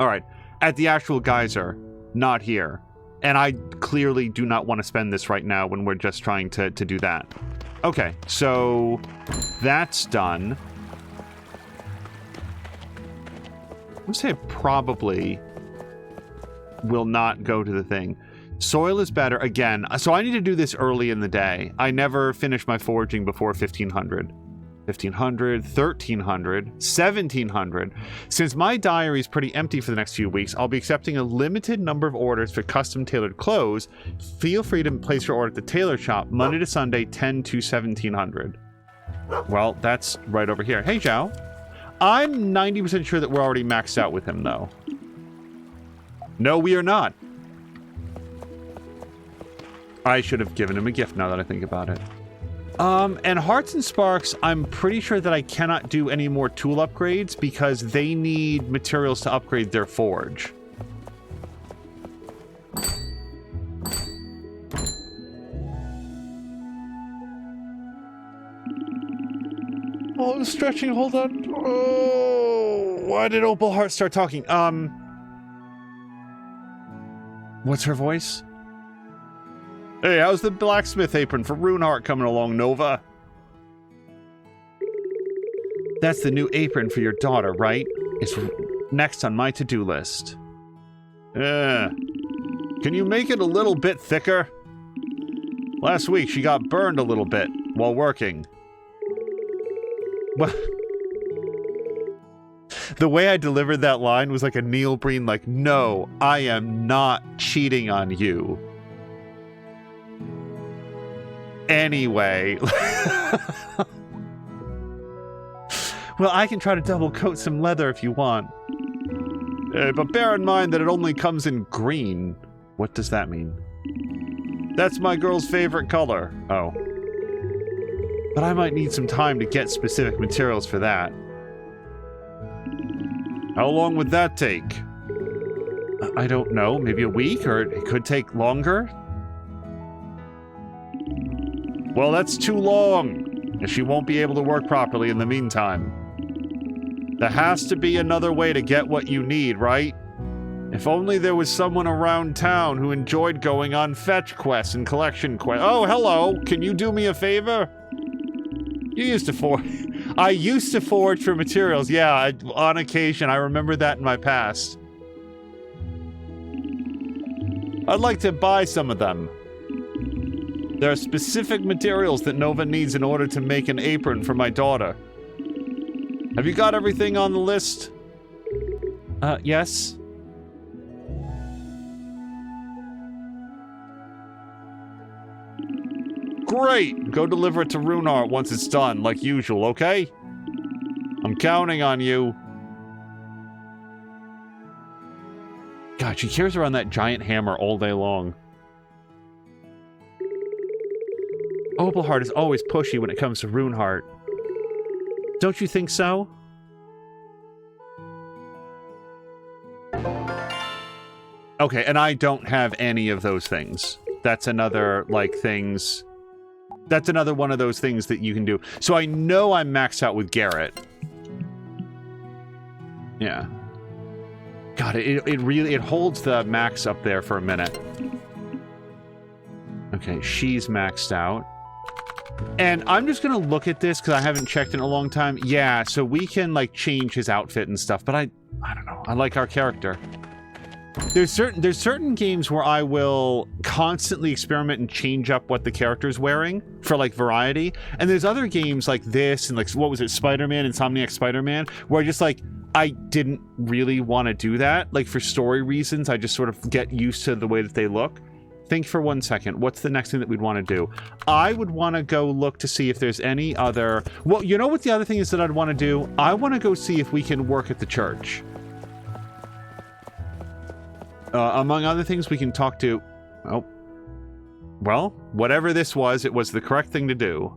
All right. At the actual geyser. Not here. And I clearly do not want to spend this right now when we're just trying to do that. Okay, so that's done. I'm going to say I probably will not go to the thing. Soil is better. Again, so I need to do this early in the day. I never finish my foraging before 1500. 1500, 1300, 1700. Since my diary is pretty empty for the next few weeks, I'll be accepting a limited number of orders for custom tailored clothes. Feel free to place your order at the tailor shop Monday to Sunday, 10 to 1700. Well, that's right over here. Hey, Zhao. I'm 90% sure that we're already maxed out with him, though. No, we are not. I should have given him a gift now that I think about it. And Hearts and Sparks, I'm pretty sure that I cannot do any more tool upgrades because they need materials to upgrade their forge. Oh, I'm stretching, hold on. Oh, why did Opal Heart start talking? What's her voice? Hey, how's the blacksmith apron for Runeheart coming along, Nova? That's the new apron for your daughter, right? It's next on my to-do list. Can you make it a little bit thicker? Last week, she got burned a little bit while working. Well, the way I delivered that line was like a Neil Breen, like, no, I am not cheating on you. Anyway. Well, I can try to double coat some leather if you want. But bear in mind that it only comes in green. What does that mean? That's my girl's favorite color. Oh. But I might need some time to get specific materials for that. How long would that take? I don't know. Maybe a week? Or it could take longer? Well, that's too long. And she won't be able to work properly in the meantime. There has to be another way to get what you need, right? If only there was someone around town who enjoyed going on fetch quests and collection quests. Oh, hello. Can you do me a favor? You used to forge. I used to forge for materials. Yeah, on occasion. I remember that in my past. I'd like to buy some of them. There are specific materials that Nova needs in order to make an apron for my daughter. Have you got everything on the list? Yes. Great! Go deliver it to Runeheart once it's done, like usual, okay? I'm counting on you. God, she carries around that giant hammer all day long. Opalheart is always pushy when it comes to Runeheart. Don't you think so? Okay, and I don't have any of those things. That's another, like, things... That's another one of those things that you can do. So I know I'm maxed out with Garrett. Yeah. God, it really... It holds the max up there for a minute. Okay, she's maxed out. And I'm just gonna look at this because I haven't checked in a long time. Yeah, so we can, like, change his outfit and stuff, but I don't know. I like our character. There's certain games where I will constantly experiment and change up what the character's wearing for, like, variety. And there's other games like this and, like, what was it, Spider-Man, Insomniac Spider-Man, where I just, like, I didn't really want to do that. Like, for story reasons, I just sort of get used to the way that they look. Think for 1 second. What's the next thing that we'd want to do? I would want to go look to see if there's any other... Well, you know what the other thing is that I'd want to do? I want to go see if we can work at the church. Among other things, we can talk to... Oh. Well, whatever this was, it was the correct thing to do.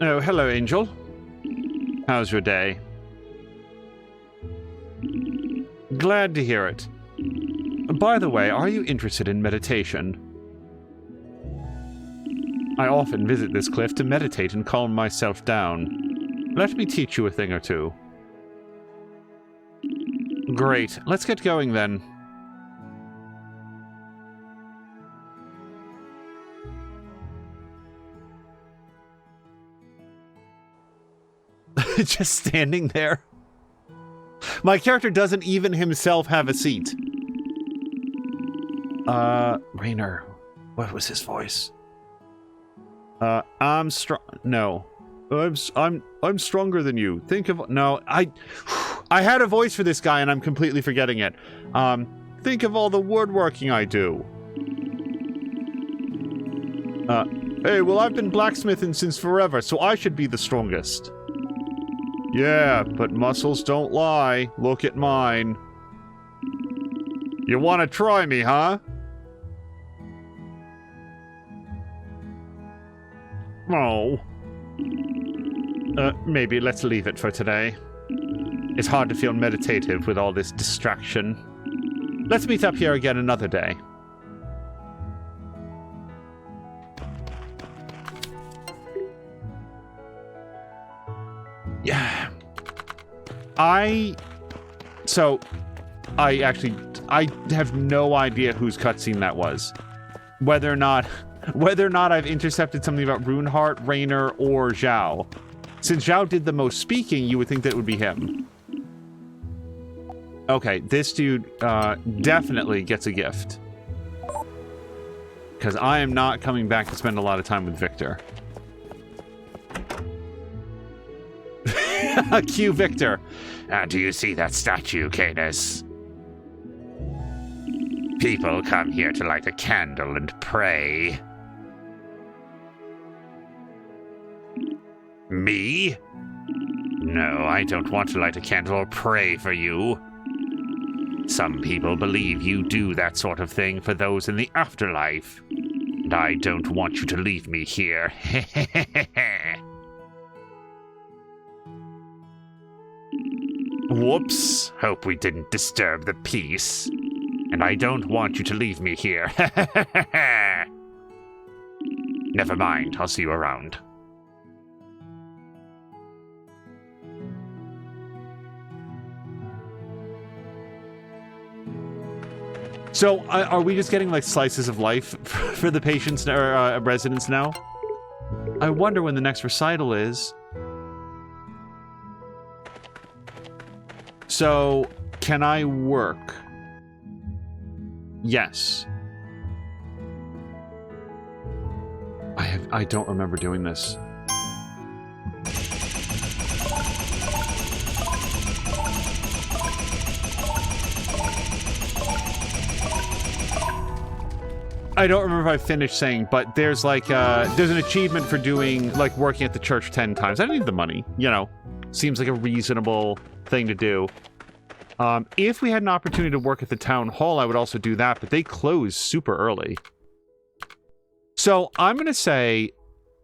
Oh, hello, Angel. How's your day? Glad to hear it. By the way, are you interested in meditation? I often visit this cliff to meditate and calm myself down. Let me teach you a thing or two. Great. Let's get going then. Just standing there. My character doesn't even himself have a seat. Rainer. What was his voice? I'm strong. No. I'm stronger than you. Think of... No, I had a voice for this guy and I'm completely forgetting it. Think of all the woodworking I do. Hey, well, I've been blacksmithing since forever, so I should be the strongest. Yeah, but muscles don't lie. Look at mine. You want to try me, huh? Oh. Maybe let's leave it for today. It's hard to feel meditative with all this distraction. Let's meet up here again another day. Yeah. I have no idea whose cutscene that was. Whether or not I've intercepted something about Runeheart, Raynor, or Zhao. Since Zhao did the most speaking, you would think that it would be him. Okay, this dude definitely gets a gift. Because I am not coming back to spend a lot of time with Victor. Cue Victor. Do you see that statue, Canis? People come here to light a candle and pray. Me? No, I don't want to light a candle or pray for you. Some people believe you do that sort of thing for those in the afterlife. And I don't want you to leave me here. Whoops. Hope we didn't disturb the peace. And I don't want you to leave me here. Never mind, I'll see you around. So, are we just getting, like, slices of life for the patients or residents now? I wonder when the next recital is. So, can I work? Yes. I don't remember doing this. I don't remember if I finished saying, but there's like, there's an achievement for doing, like, working at the church 10 times. I don't need the money, you know. Seems like a reasonable thing to do. If we had an opportunity to work at the town hall, I would also do that, but they close super early. So I'm going to say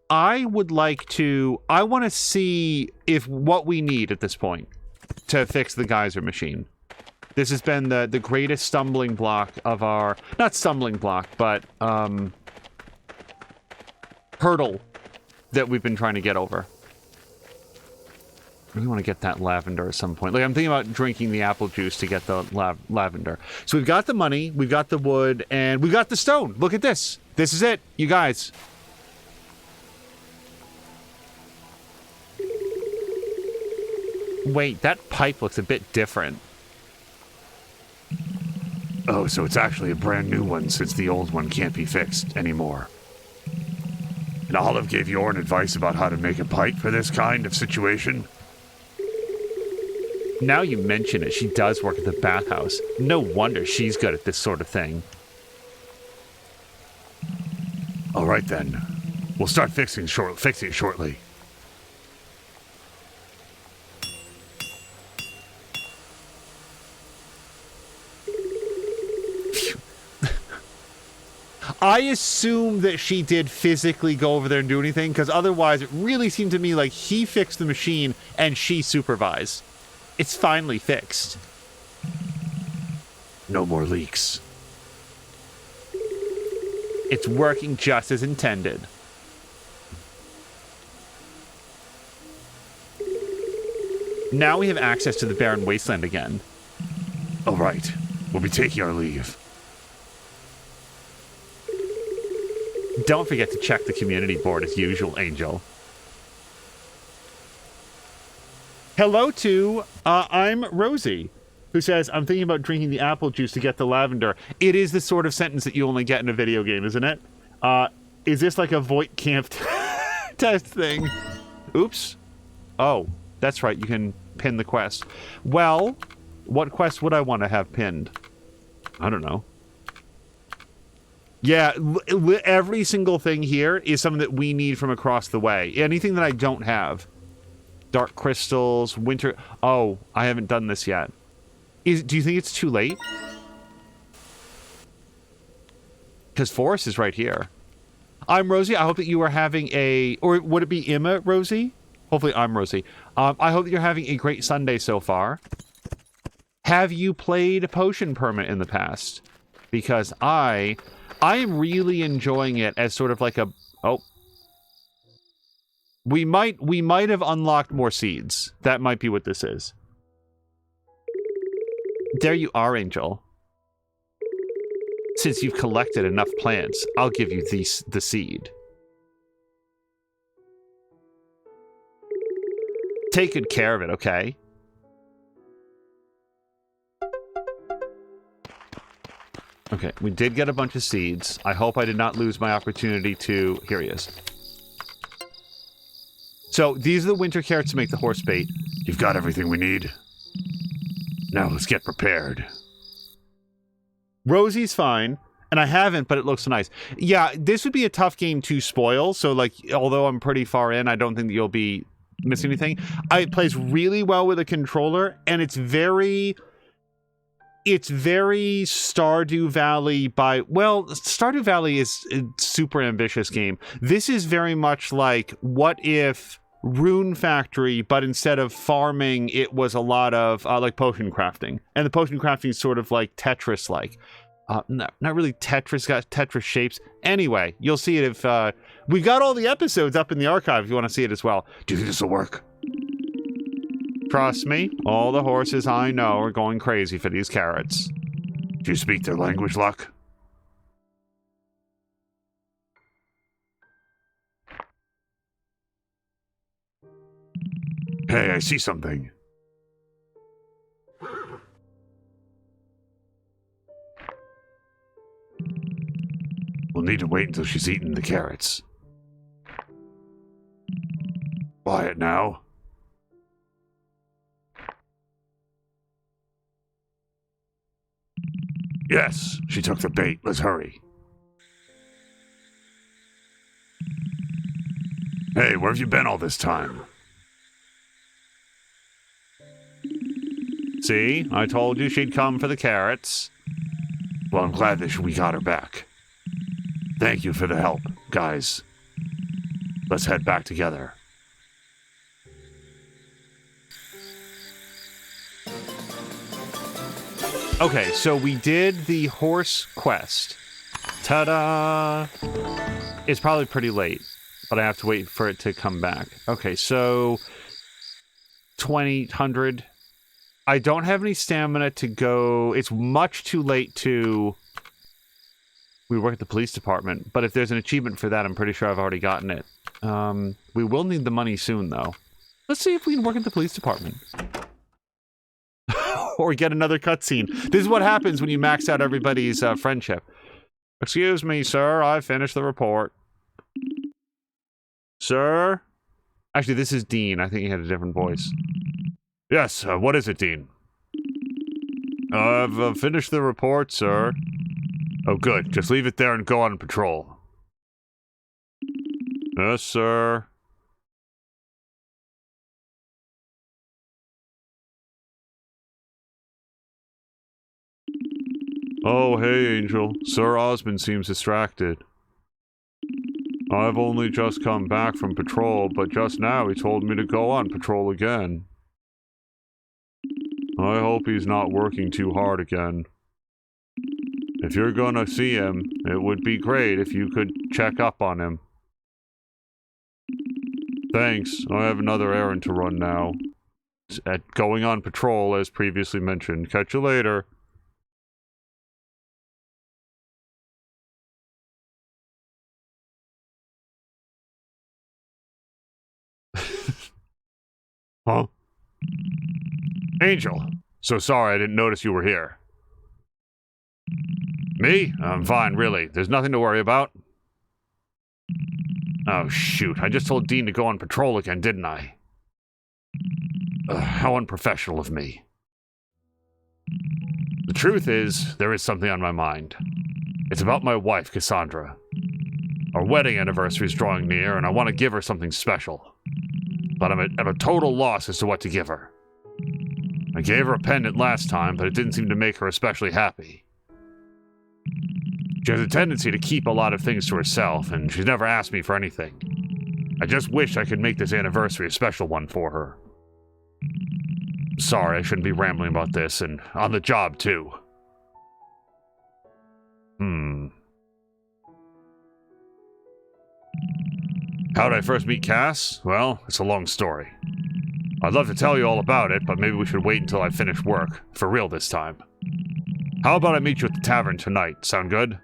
I want to see if what we need at this point to fix the geyser machine. This has been the greatest stumbling block of our, not stumbling block, but hurdle that we've been trying to get over. I really want to get that lavender at some point. Like, I'm thinking about drinking the apple juice to get the lavender. So we've got the money, we've got the wood, and we've got the stone. Look at this. This is it, you guys. Wait, that pipe looks a bit different. Oh, so it's actually a brand new one since the old one can't be fixed anymore. And Olive gave Yorn advice about how to make a pipe for this kind of situation. Now you mention it, she does work at the bathhouse. No wonder she's good at this sort of thing. All right then, we'll start fixing it shortly. I assume that she did physically go over there and do anything, because otherwise it really seemed to me like he fixed the machine and she supervised. It's finally fixed. No more leaks. It's working just as intended. Now we have access to the barren wasteland again. All right, we'll be taking our leave. Don't forget to check the community board as usual, Angel. Hello to, I'm Rosie, who says, I'm thinking about drinking the apple juice to get the lavender. It is the sort of sentence that you only get in a video game, isn't it? Is this like a Voight Camp test thing? Oops. Oh, that's right, you can pin the quest. Well, what quest would I want to have pinned? I don't know. Yeah, every single thing here is something that we need from across the way. Anything that I don't have. Dark crystals, winter... Oh, I haven't done this yet. Do you think it's too late? Because Forest is right here. I'm Rosie. I hope that you are having a... Or would it be Emma, Rosie? Hopefully I'm Rosie. I hope that you're having a great Sunday so far. Have you played Potion Permit in the past? Because I am really enjoying it as sort of like a... Oh. We might have unlocked more seeds. That might be what this is. There you are, Angel. Since you've collected enough plants, I'll give you the seed. Take good care of it, okay? Okay, we did get a bunch of seeds. I hope I did not lose my opportunity to... Here he is. So, these are the winter carrots to make the horse bait. You've got everything we need. Now let's get prepared. Rosie's fine, and I haven't, but it looks nice. Yeah, this would be a tough game to spoil, so, like, although I'm pretty far in, I don't think that you'll be missing anything. It plays really well with a controller, and it's very Stardew Valley by... Well, Stardew Valley is a super ambitious game. This is very much like, what if Rune Factory, but instead of farming, it was a lot of, like, potion crafting. And the potion crafting is sort of like Tetris-like. Not really Tetris, got Tetris shapes. Anyway, you'll see it if... we've got all the episodes up in the archive if you want to see it as well. Do you think this will work? Trust me, all the horses I know are going crazy for these carrots. Do you speak their language, Luck? Hey, I see something. We'll need to wait until she's eaten the carrots. Quiet now. Yes, she took the bait. Let's hurry. Hey, where have you been all this time? See? I told you she'd come for the carrots. Well, I'm glad that we got her back. Thank you for the help, guys. Let's head back together. Okay, so we did the horse quest. Ta-da! It's probably pretty late, but I have to wait for it to come back. Okay, so 2,000. I don't have any stamina to go. It's much too late to... We work at the police department, but if there's an achievement for that, I'm pretty sure I've already gotten it. We will need the money soon, though. Let's see if we can work at the police department. Or get another cutscene. This is what happens when you max out everybody's friendship. Excuse me, sir. I finished the report. Sir? Actually, this is Dean. I think he had a different voice. Yes, what is it, Dean? I've finished the report, sir. Oh, good. Just leave it there and go on patrol. Yes, sir. Oh, hey, Angel. Sir Osmond seems distracted. I've only just come back from patrol, but just now he told me to go on patrol again. I hope he's not working too hard again. If you're gonna see him, it would be great if you could check up on him. Thanks. I have another errand to run now. At going on patrol, as previously mentioned. Catch you later. Huh? Angel, so sorry I didn't notice you were here. Me? I'm fine, really. There's nothing to worry about. Oh, shoot. I just told Dean to go on patrol again, didn't I? How unprofessional of me. The truth is, there is something on my mind. It's about my wife, Cassandra. Our wedding anniversary is drawing near, and I want to give her something special. But I'm at a total loss as to what to give her. I gave her a pendant last time, but it didn't seem to make her especially happy. She has a tendency to keep a lot of things to herself, and she's never asked me for anything. I just wish I could make this anniversary a special one for her. Sorry, I shouldn't be rambling about this, and on the job, too. How'd I first meet Cass? Well, it's a long story. I'd love to tell you all about it, but maybe we should wait until I finish work. For real this time. How about I meet you at the tavern tonight? Sound good?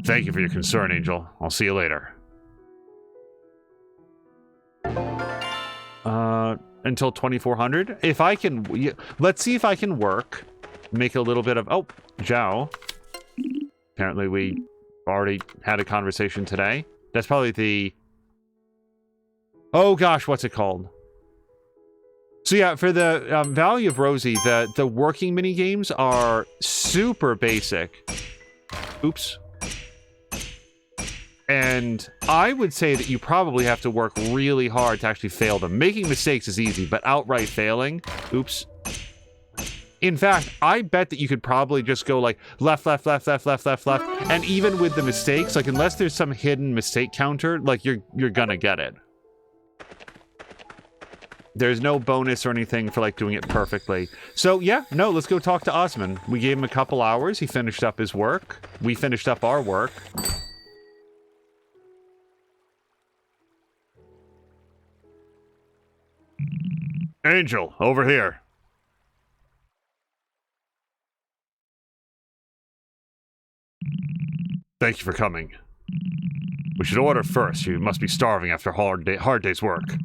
Thank you for your concern, Angel. I'll see you later. Until 2400? If I can... Let's see if I can work. Make a little bit of... Oh, Zhao. Apparently we already had a conversation today. That's probably the... Oh gosh, what's it called? So yeah, for the Valley of Rosie, the working mini games are super basic. Oops. And I would say that you probably have to work really hard to actually fail them. Making mistakes is easy, but outright failing, oops. In fact, I bet that you could probably just go like left, left, left, left, left, left, left, and even with the mistakes, like unless there's some hidden mistake counter, like you're gonna get it. There's no bonus or anything for like doing it perfectly. So yeah, no, let's go talk to Osman. We gave him a couple hours. He finished up his work. We finished up our work. Angel, over here. Thank you for coming. We should order first. You must be starving after a hard day's work.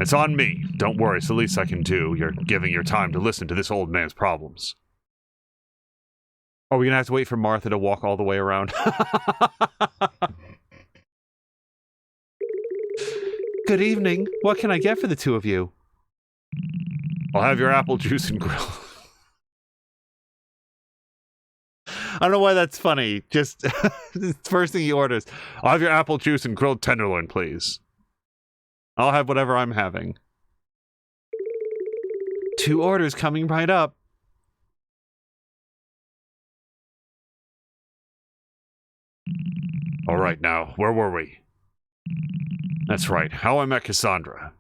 It's on me. Don't worry, it's the least I can do. You're giving your time to listen to this old man's problems. Are we gonna have to wait for Martha to walk all the way around? Good evening. What can I get for the two of you? I'll have your apple juice and grill. I don't know why that's funny. Just the first thing he orders. I'll have your apple juice and grilled tenderloin, please. I'll have whatever I'm having. 2 orders coming right up. All right, now, where were we? That's right, how I met Cassandra.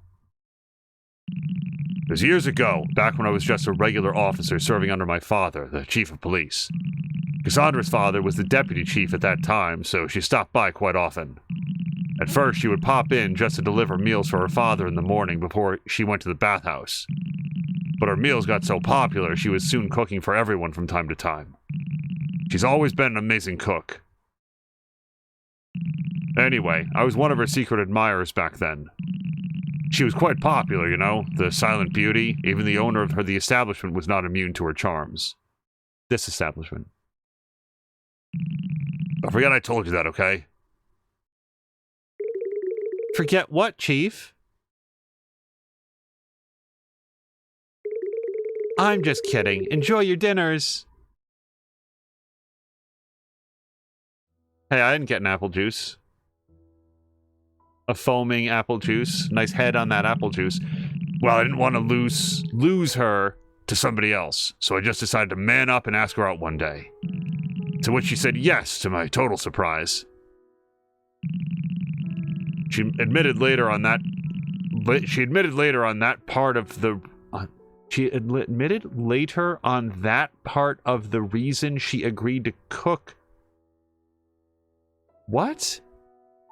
It was years ago, back when I was just a regular officer serving under my father, the chief of police. Cassandra's father was the deputy chief at that time, so she stopped by quite often. At first, she would pop in just to deliver meals for her father in the morning before she went to the bathhouse. But her meals got so popular, she was soon cooking for everyone from time to time. She's always been an amazing cook. Anyway, I was one of her secret admirers back then. She was quite popular, you know, the silent beauty. Even the owner of the establishment was not immune to her charms. This establishment. Don't forget I told you that, okay? Forget what, Chief? I'm just kidding. Enjoy your dinners. Hey, I didn't get an apple juice. A foaming apple juice. Nice head on that apple juice. Well, I didn't want to lose her to somebody else, so I just decided to man up and ask her out one day. To which she said yes, to my total surprise. She admitted later on that part of the reason she agreed to cook. What?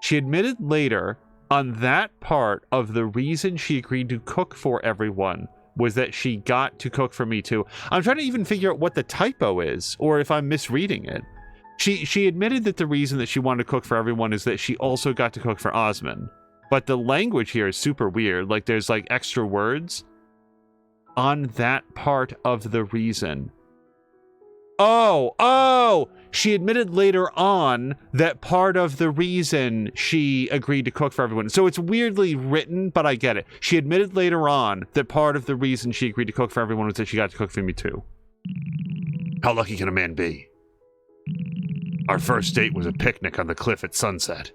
She admitted later on that part of the reason she agreed to cook for everyone was that she got to cook for me too. I'm trying to even figure out what the typo is, or if I'm misreading it. She admitted that the reason that she wanted to cook for everyone is that she also got to cook for Osman. But the language here is super weird. Like, there's, like, extra words on that part of the reason. Oh! She admitted later on that part of the reason she agreed to cook for everyone. So it's weirdly written, but I get it. She admitted later on that part of the reason she agreed to cook for everyone was that she got to cook for me too. How lucky can a man be? Our first date was a picnic on the cliff at sunset.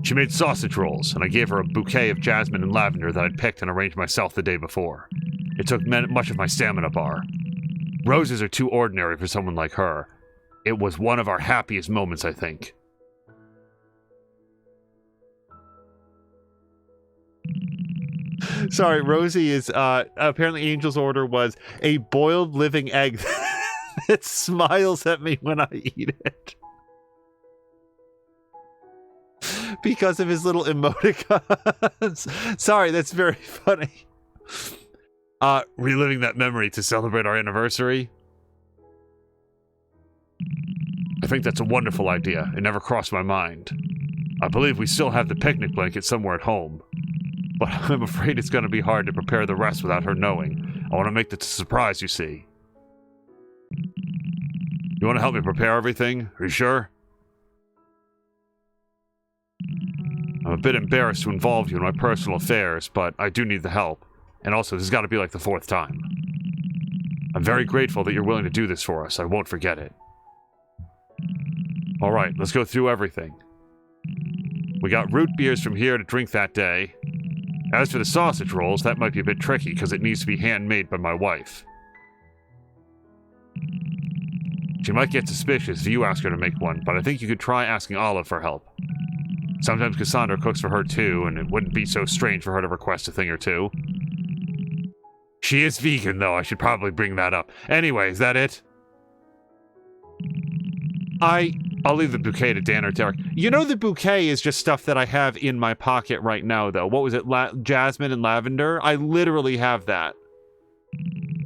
She made sausage rolls, and I gave her a bouquet of jasmine and lavender that I'd picked and arranged myself the day before. It took much of my stamina bar. Roses are too ordinary for someone like her. It was one of our happiest moments, I think. Sorry, Rosie is, apparently Angel's order was a boiled living egg that smiles at me when I eat it. Because of his little emoticons. Sorry, that's very funny. Reliving that memory to celebrate our anniversary? I think that's a wonderful idea. It never crossed my mind. I believe we still have the picnic blanket somewhere at home. But I'm afraid it's going to be hard to prepare the rest without her knowing. I want to make this a surprise, you see. You want to help me prepare everything? Are you sure? I'm a bit embarrassed to involve you in my personal affairs, but I do need the help. And also, this has got to be like the 4th time. I'm very grateful that you're willing to do this for us. I won't forget it. Alright, let's go through everything. We got root beers from here to drink that day. As for the sausage rolls, that might be a bit tricky because it needs to be handmade by my wife. She might get suspicious if you ask her to make one, but I think you could try asking Olive for help. Sometimes Cassandra cooks for her too, and it wouldn't be so strange for her to request a thing or two. She is vegan, though. I should probably bring that up. Anyway, is that it? I'll leave the bouquet to Dan or Derek. You know, the bouquet is just stuff that I have in my pocket right now, though. What was it? Jasmine and lavender? I literally have that.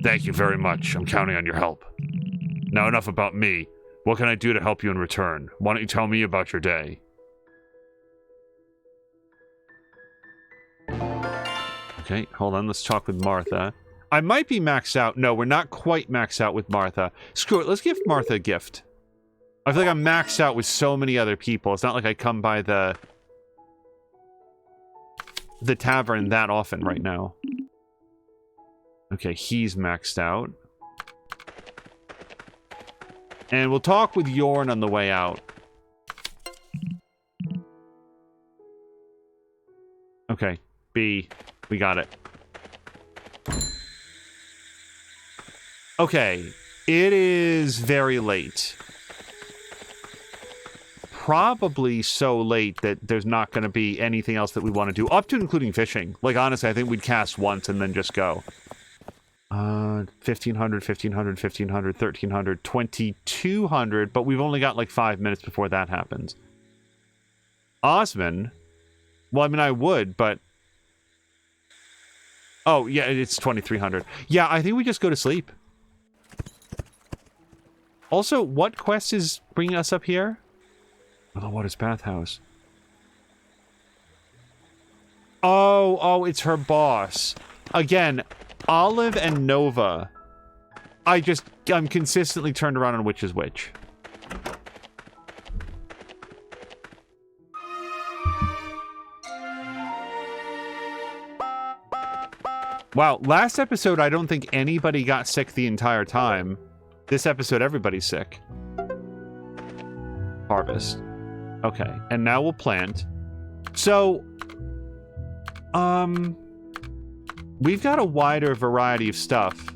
Thank you very much. I'm counting on your help. Now enough about me. What can I do to help you in return? Why don't you tell me about your day? Okay, hold on. Let's talk with Martha. I might be maxed out. No, we're not quite maxed out with Martha. Screw it. Let's give Martha a gift. I feel like I'm maxed out with so many other people. It's not like I come by the tavern that often right now. Okay, he's maxed out. And we'll talk with Yorn on the way out. Okay, B. We got it. Okay, it is very late. Probably so late that there's not going to be anything else that we want to do, up to including fishing. Like, honestly, I think we'd cast once and then just go. 1,500, 1,500, 1,500, 1,300, 2,200, but we've only got like 5 minutes before that happens. Osman? Well, I mean, I would, but... Oh, yeah, it's 2,300. Yeah, I think we just go to sleep. Also, what quest is bringing us up here? Oh, the Waters Bathhouse. Oh, it's her boss. Again, Olive and Nova. I'm consistently turned around on which is which. Wow, last episode I don't think anybody got sick the entire time. This episode everybody's sick. Harvest. Okay, and now we'll plant. So, we've got a wider variety of stuff.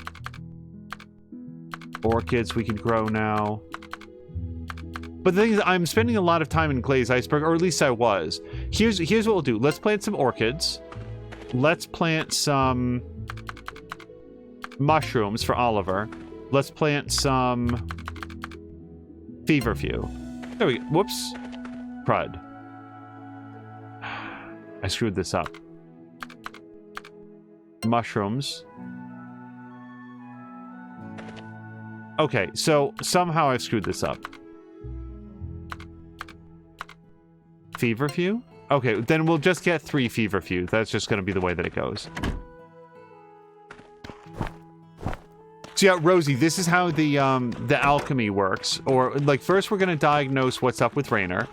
Orchids we could grow now. But the thing is, I'm spending a lot of time in Glazed Iceberg, or at least I was. Here's what we'll do. Let's plant some orchids. Let's plant some mushrooms for Oliver. Let's plant some feverfew. There we go. Whoops. Crud. I screwed this up. Mushrooms. Okay, so somehow I've screwed this up. Feverfew? Okay, then we'll just get 3 feverfew. That's just going to be the way that it goes. So yeah, Rosie, this is how the alchemy works. Or, like, first we're going to diagnose what's up with Raynor.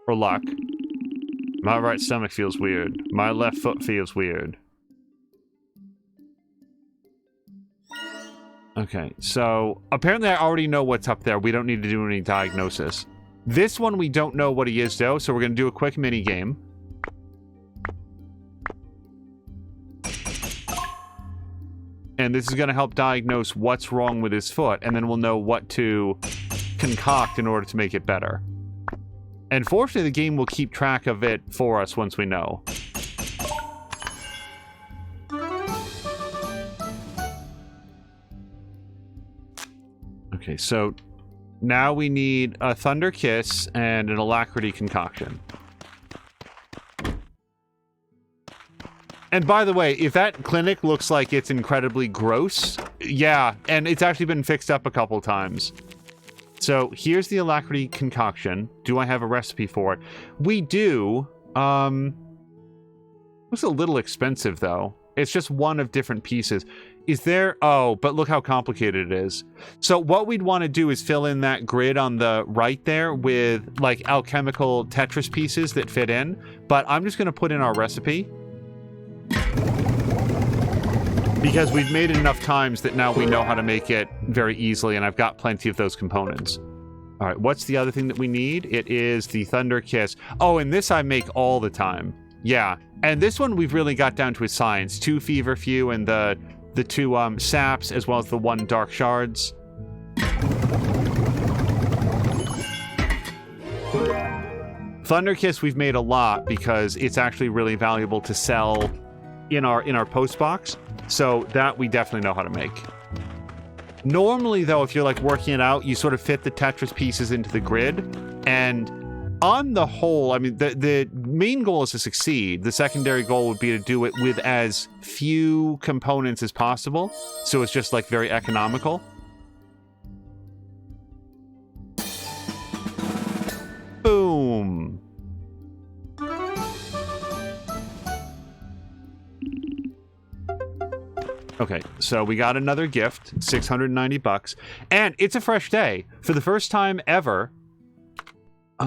Or luck. My right stomach feels weird. My left foot feels weird. Okay, so apparently I already know what's up there. We don't need to do any diagnosis. This one we don't know what he is, though, so we're going to do a quick mini game. And this is going to help diagnose what's wrong with his foot, and then we'll know what to concoct in order to make it better. And fortunately, the game will keep track of it for us once we know. Okay, so now we need a Thunder Kiss and an Alacrity concoction. And by the way, if that clinic looks like it's incredibly gross, yeah, and it's actually been fixed up a couple times. So here's the Alacrity concoction. Do I have a recipe for it? We do. It's a little expensive, though. It's just one of different pieces. Is there... Oh, but look how complicated it is. So what we'd want to do is fill in that grid on the right there with, like, alchemical Tetris pieces that fit in. But I'm just going to put in our recipe. Because we've made it enough times that now we know how to make it very easily, and I've got plenty of those components. All right, what's the other thing that we need? It is the Thunder Kiss. Oh, and this I make all the time. Yeah, and this one we've really got down to a science. 2 Feverfew and the 2 saps, as well as the 1 Dark Shards. Thunder Kiss we've made a lot because it's actually really valuable to sell in our post box. So that we definitely know how to make. Normally, though, if you're like working it out, you sort of fit the Tetris pieces into the grid. And on the whole, I mean, the main goal is to succeed. The secondary goal would be to do it with as few components as possible. So it's just like very economical. Boom. Okay, so we got another gift, $690, and it's a fresh day. For the first time ever, I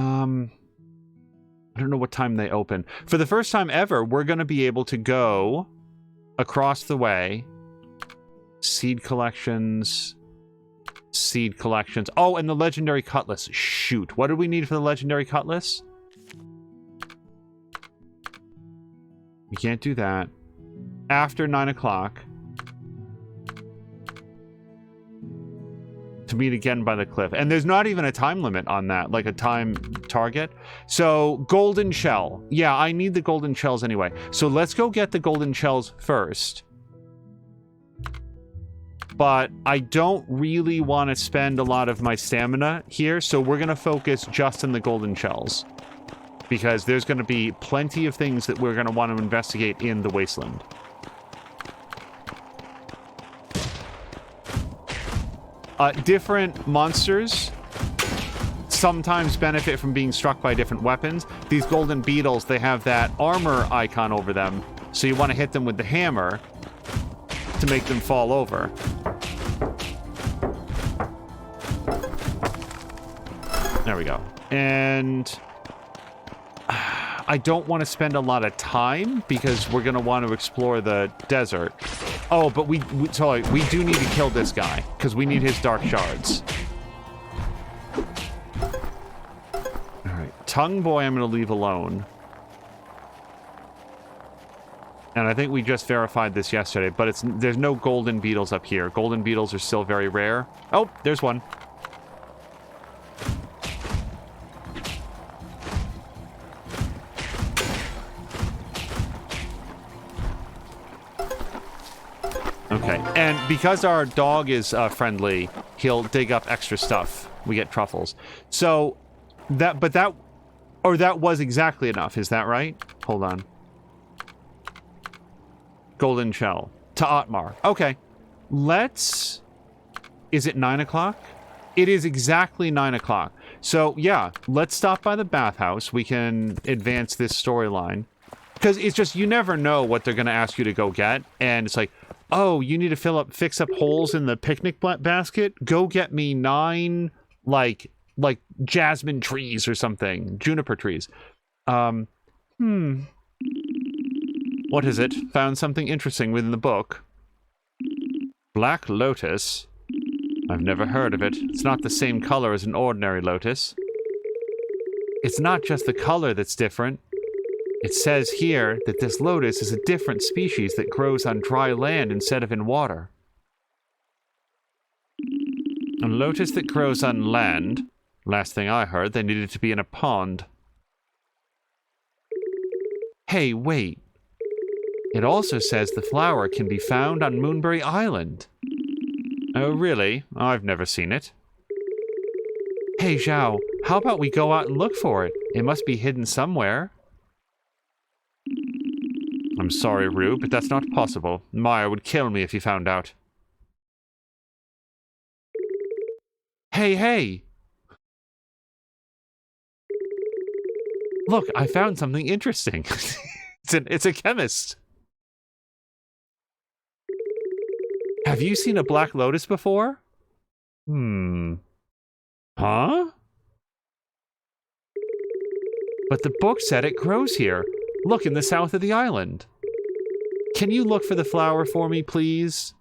don't know what time they open. For the first time ever, we're going to be able to go across the way. Seed collections. Oh, and the legendary cutlass. Shoot, what do we need for the legendary cutlass? We can't do that. After 9 o'clock. To meet again by the cliff. And there's not even a time limit on that, like a time target. So, golden shell. Yeah, I need the golden shells anyway. So let's go get the golden shells first. But I don't really want to spend a lot of my stamina here, so we're going to focus just on the golden shells. Because there's going to be plenty of things that we're going to want to investigate in the wasteland. Different monsters sometimes benefit from being struck by different weapons. These golden beetles, they have that armor icon over them, so you want to hit them with the hammer to make them fall over. There we go. And I don't want to spend a lot of time because we're going to want to explore the desert. Oh, but we do need to kill this guy because we need his dark shards. All right, Tongue Boy I'm going to leave alone. And I think we just verified this yesterday, but there's no golden beetles up here. Golden beetles are still very rare. Oh, there's one. Okay, and because our dog is friendly, he'll dig up extra stuff. We get truffles. So, that was exactly enough, is that right? Hold on. Golden shell. To Otmar. Okay. Is it 9 o'clock? It is exactly 9 o'clock. So, yeah, let's stop by the bathhouse. We can advance this storyline. Because it's just, you never know what they're going to ask you to go get. And it's like, oh, you need to fix up holes in the picnic basket? Go get me 9, like jasmine trees or something. Juniper trees. What is it? Found something interesting within the book. Black Lotus. I've never heard of it. It's not the same color as an ordinary lotus. It's not just the color that's different. It says here that this lotus is a different species that grows on dry land instead of in water. A lotus that grows on land, last thing I heard, they needed to be in a pond. Hey, wait. It also says the flower can be found on Moonbury Island. Oh, really? I've never seen it. Hey, Zhao, how about we go out and look for it? It must be hidden somewhere. I'm sorry, Rue, but that's not possible. Maya would kill me if he found out. Hey! Look, I found something interesting. It's a chemist. Have you seen a black lotus before? Huh? But the book said it grows here. Look, in the south of the island. Can you look for the flower for me, please?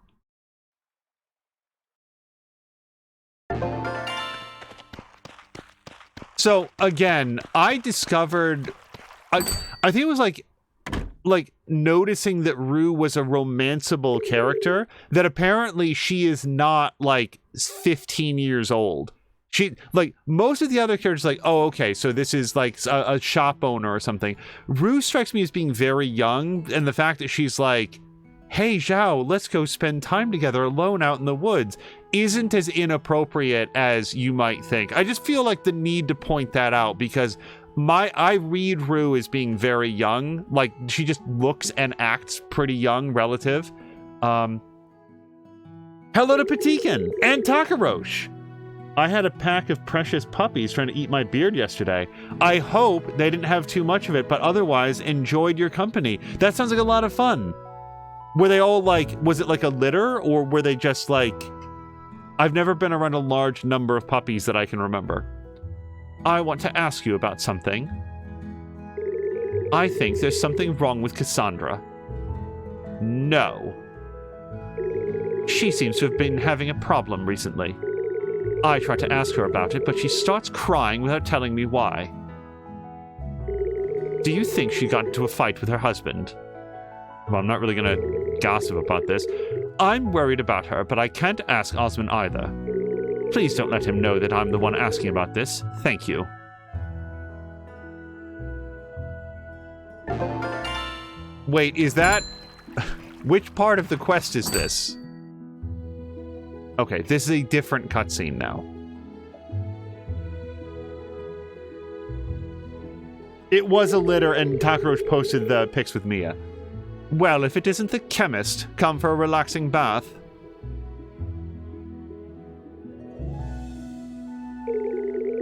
So, again, I discovered... I think it was like noticing that Rue was a romanceable character, that apparently she is not, 15 years old. She, most of the other characters, oh, okay, so this is, a shop owner or something. Rue strikes me as being very young, and the fact that she's like, hey, Zhao, let's go spend time together alone out in the woods, isn't as inappropriate as you might think. I just feel like the need to point that out, because I read Rue as being very young. She just looks and acts pretty young relative. Hello to Patikin and Takarosh. I had a pack of precious puppies trying to eat my beard yesterday. I hope they didn't have too much of it, but otherwise enjoyed your company. That sounds like a lot of fun. Were they all was it a litter, or were they just I've never been around a large number of puppies that I can remember. I want to ask you about something. I think there's something wrong with Cassandra. No. She seems to have been having a problem recently. I try to ask her about it, but she starts crying without telling me why. Do you think she got into a fight with her husband? Well, I'm not really going to gossip about this. I'm worried about her, but I can't ask Osmond either. Please don't let him know that I'm the one asking about this. Thank you. Wait, is that... Which part of the quest is this? Okay, this is a different cutscene now. It was a litter, and Takarosh posted the pics with Mia. Well, if it isn't the chemist, come for a relaxing bath.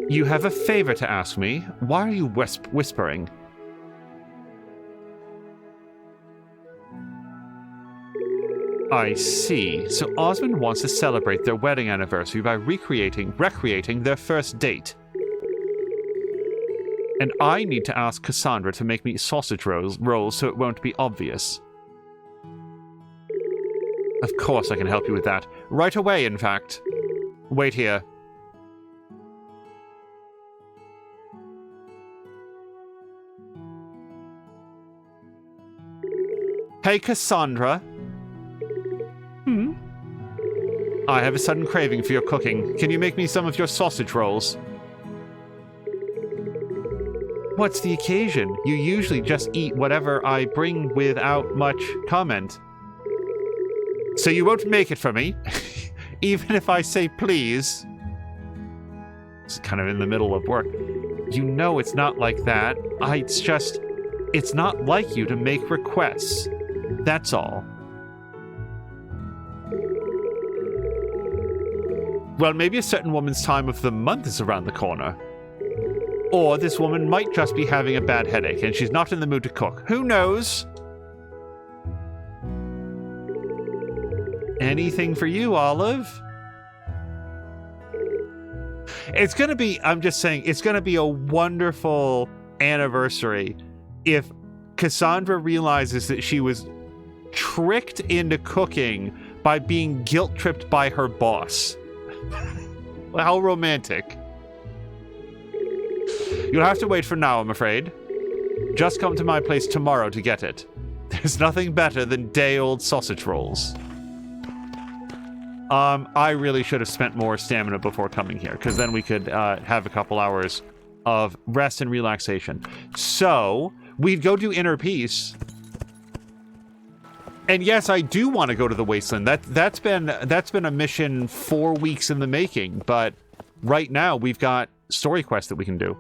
You have a favor to ask me. Why are you whispering? I see. So Osmond wants to celebrate their wedding anniversary by recreating their first date. And I need to ask Cassandra to make me sausage rolls so it won't be obvious. Of course I can help you with that. Right away, in fact. Wait here. Hey, Cassandra. I have a sudden craving for your cooking. Can you make me some of your sausage rolls? What's the occasion? You usually just eat whatever I bring without much comment. So you won't make it for me? Even if I say please? It's kind of in the middle of work. You know it's not like that. It's not like you to make requests. That's all. Well, maybe a certain woman's time of the month is around the corner. Or this woman might just be having a bad headache and she's not in the mood to cook. Who knows? Anything for you, Olive? It's going to be, I'm just saying, it's going to be a wonderful anniversary if Cassandra realizes that she was tricked into cooking by being guilt-tripped by her boss. How romantic. You'll have to wait for now, I'm afraid. Just come to my place tomorrow to get it. There's nothing better than day-old sausage rolls. I really should have spent more stamina before coming here, because then we could have a couple hours of rest and relaxation. So, we'd go do Inner Peace. And yes, I do want to go to the Wasteland. That's been a mission 4 weeks in the making, but right now we've got story quests that we can do.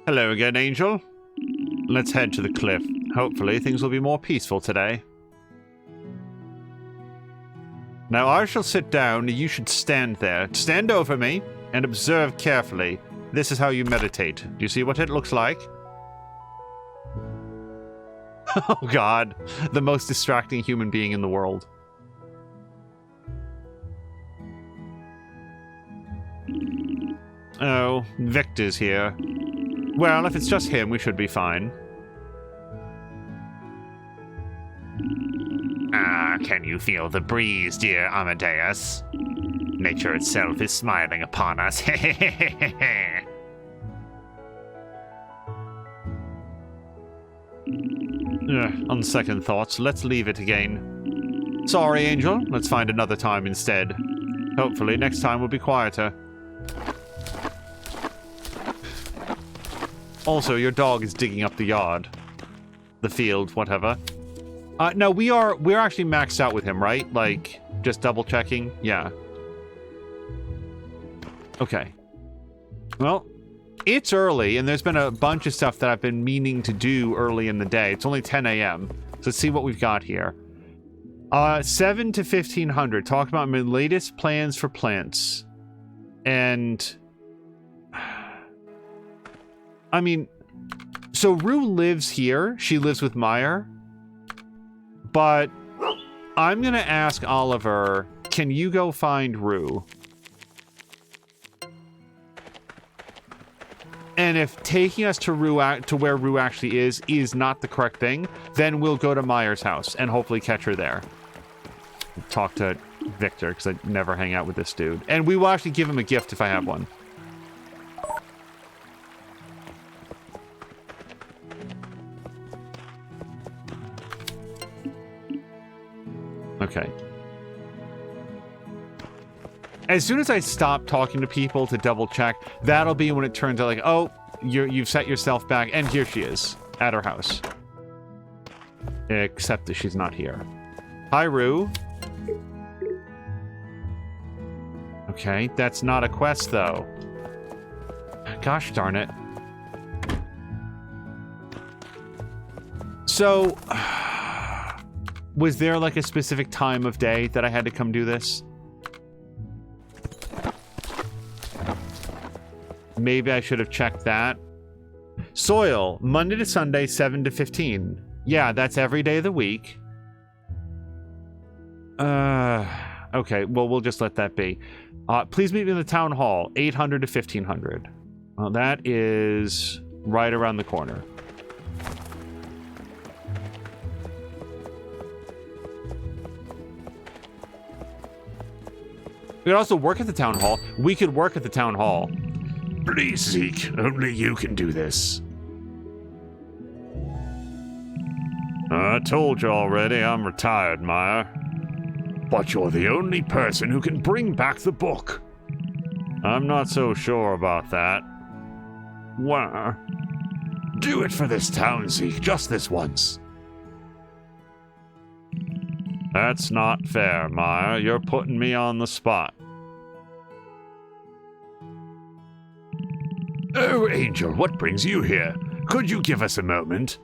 Hello again, Angel. Let's head to the cliff. Hopefully things will be more peaceful today. Now I shall sit down, you should stand there. Stand over me and observe carefully. This is how you meditate. Do you see what it looks like? Oh god, the most distracting human being in the world. Oh, Victor's here. Well, if it's just him, we should be fine. Can you feel the breeze, dear Amadeus? Nature itself is smiling upon us. On second thoughts, let's leave it again. Sorry, Angel. Let's find another time instead. Hopefully, next time will be quieter. Also, your dog is digging up the yard. The field, whatever. No, we're actually maxed out with him, right? Like, just double checking? Yeah. Okay. Well, it's early, and there's been a bunch of stuff that I've been meaning to do early in the day. It's only 10 a.m. So let's see what we've got here. 7 to 1500. Talk about my latest plans for plants. And... I mean, so Rue lives here. She lives with Meyer. But I'm going to ask Oliver, can you go find Rue? And if taking us to where Rue actually is not the correct thing, then we'll go to Meyer's house and hopefully catch her there. Talk to Victor, because I never hang out with this dude. And we will actually give him a gift if I have one. Okay. As soon as I stop talking to people to double check, that'll be when it turns out like, oh, you've set yourself back, and here she is at her house. Except that she's not here. Hi, Rue. Okay, that's not a quest though. Gosh darn it. So, was there like a specific time of day that I had to come do this? Maybe I should have checked that. Soil, Monday to Sunday, 7 to 15. Yeah, that's every day of the week. Okay, well, we'll just let that be. Please meet me in the town hall, 800 to 1500. Well, that is right around the corner. We could also work at the town hall. We could work at the town hall. Please, Zeke, only you can do this. I told you already, I'm retired, Meyer. But you're the only person who can bring back the book. I'm not so sure about that. Why? Do it for this town, Zeke, just this once. That's not fair, Meyer. You're putting me on the spot. Oh, Angel, what brings you here? Could you give us a moment?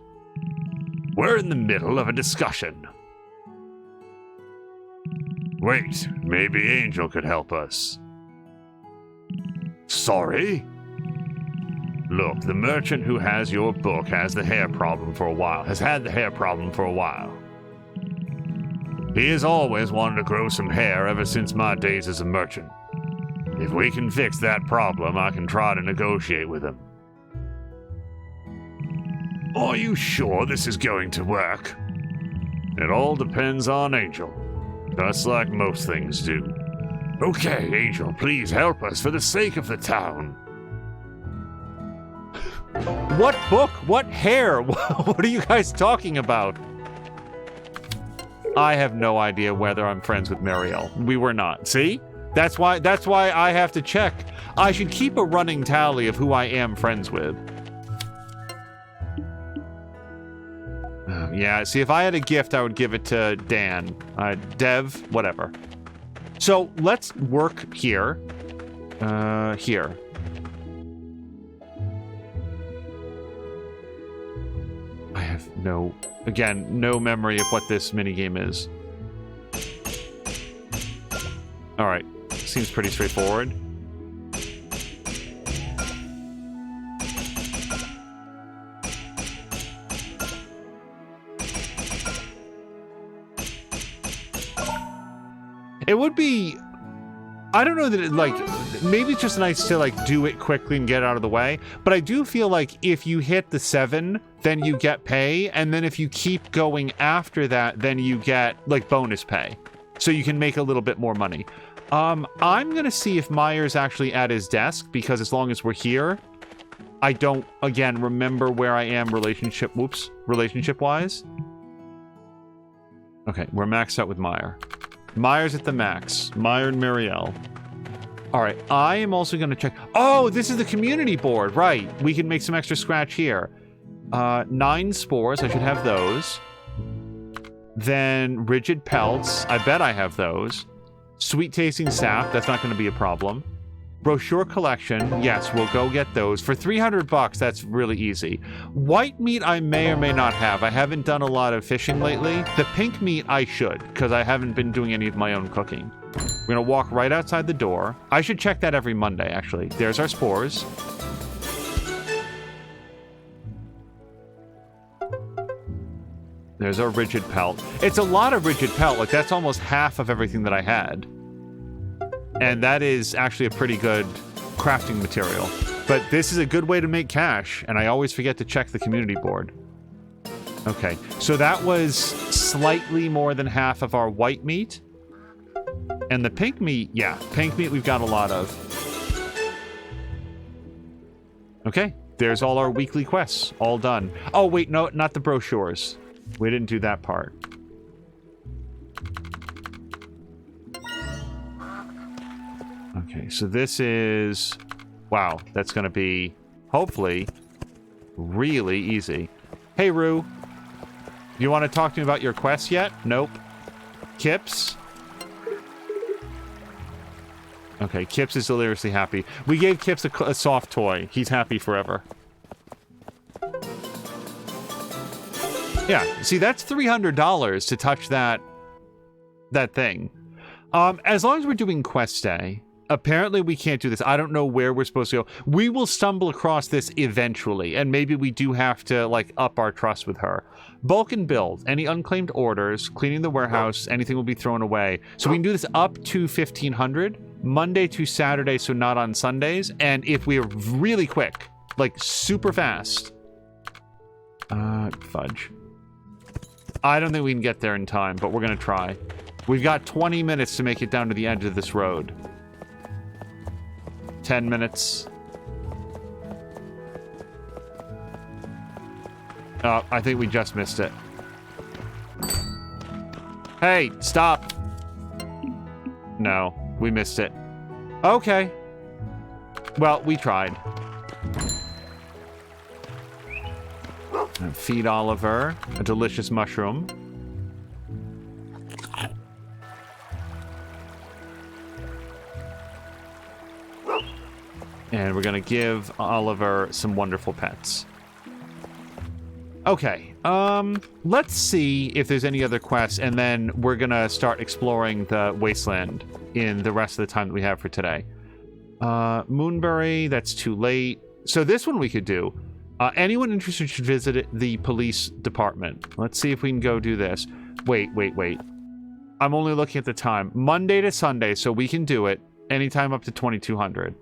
We're in the middle of a discussion. Wait, maybe Angel could help us. Sorry? Look, the merchant who has your book has the hair problem for a while, has had the hair problem for a while. He has always wanted to grow some hair ever since my days as a merchant. If we can fix that problem, I can try to negotiate with him. Are you sure this is going to work? It all depends on Angel, just like most things do. Okay, Angel, please help us for the sake of the town. What book? What hair? What are you guys talking about? I have no idea whether I'm friends with Marielle. We were not. See? That's why I have to check. I should keep a running tally of who I am friends with. Yeah, see, if I had a gift, I would give it to Dan. Dev, whatever. So, let's work here. Here. I have no memory of what this minigame is. Alright, seems pretty straightforward. It would be... I don't know that it, like... Maybe it's just nice to, like, do it quickly and get out of the way. But I do feel like if you hit the 7, then you get pay. And then if you keep going after that, then you get, like, bonus pay. So you can make a little bit more money. I'm gonna see if Meyer's actually at his desk. Because as long as we're here... I don't, again, remember where I am relationship-wise. Okay, we're maxed out with Meyer. Meyer's at the max. Meyer and Marielle. Alright, I am also going to check... Oh, this is the community board. Right. We can make some extra scratch here. 9 spores. I should have those. Then rigid pelts. I bet I have those. Sweet tasting sap. That's not going to be a problem. Brochure collection. Yes, we'll go get those. For $300, that's really easy. White meat I may or may not have. I haven't done a lot of fishing lately. The pink meat I should, because I haven't been doing any of my own cooking. We're going to walk right outside the door. I should check that every Monday, actually. There's our spores. There's our rigid pelt. It's a lot of rigid pelt. Like, that's almost half of everything that I had. And that is actually a pretty good crafting material. But this is a good way to make cash, and I always forget to check the community board. Okay, so that was slightly more than half of our white meat. And the pink meat, yeah, pink meat we've got a lot of. Okay, there's all our weekly quests, all done. Oh, wait, no, not the brochures. We didn't do that part. Okay, so this is... Wow, that's going to be, hopefully, really easy. Hey, Rue. You want to talk to me about your quest yet? Nope. Kips? Okay, Kips is deliriously happy. We gave Kips a soft toy. He's happy forever. Yeah, see, that's $300 to touch that thing. As long as we're doing quest day... Apparently, we can't do this. I don't know where we're supposed to go. We will stumble across this eventually, and maybe we do have to, like, up our trust with her. Bulk and build. Any unclaimed orders, cleaning the warehouse, anything will be thrown away. So we can do this up to 1,500, Monday to Saturday, so not on Sundays. And if we're really quick, like, super fast... fudge. I don't think we can get there in time, but we're gonna try. We've got 20 minutes to make it down to the edge of this road. 10 minutes. Oh, I think we just missed it. Hey, stop. No, we missed it. Okay. Well, we tried. Feed Oliver a delicious mushroom. And we're going to give Oliver some wonderful pets. Okay, let's see if there's any other quests, and then we're going to start exploring the wasteland in the rest of the time that we have for today. Moonbury, that's too late. So this one we could do. Anyone interested should visit the police department. Let's see if we can go do this. Wait. I'm only looking at the time. Monday to Sunday, so we can do it anytime up to 2200.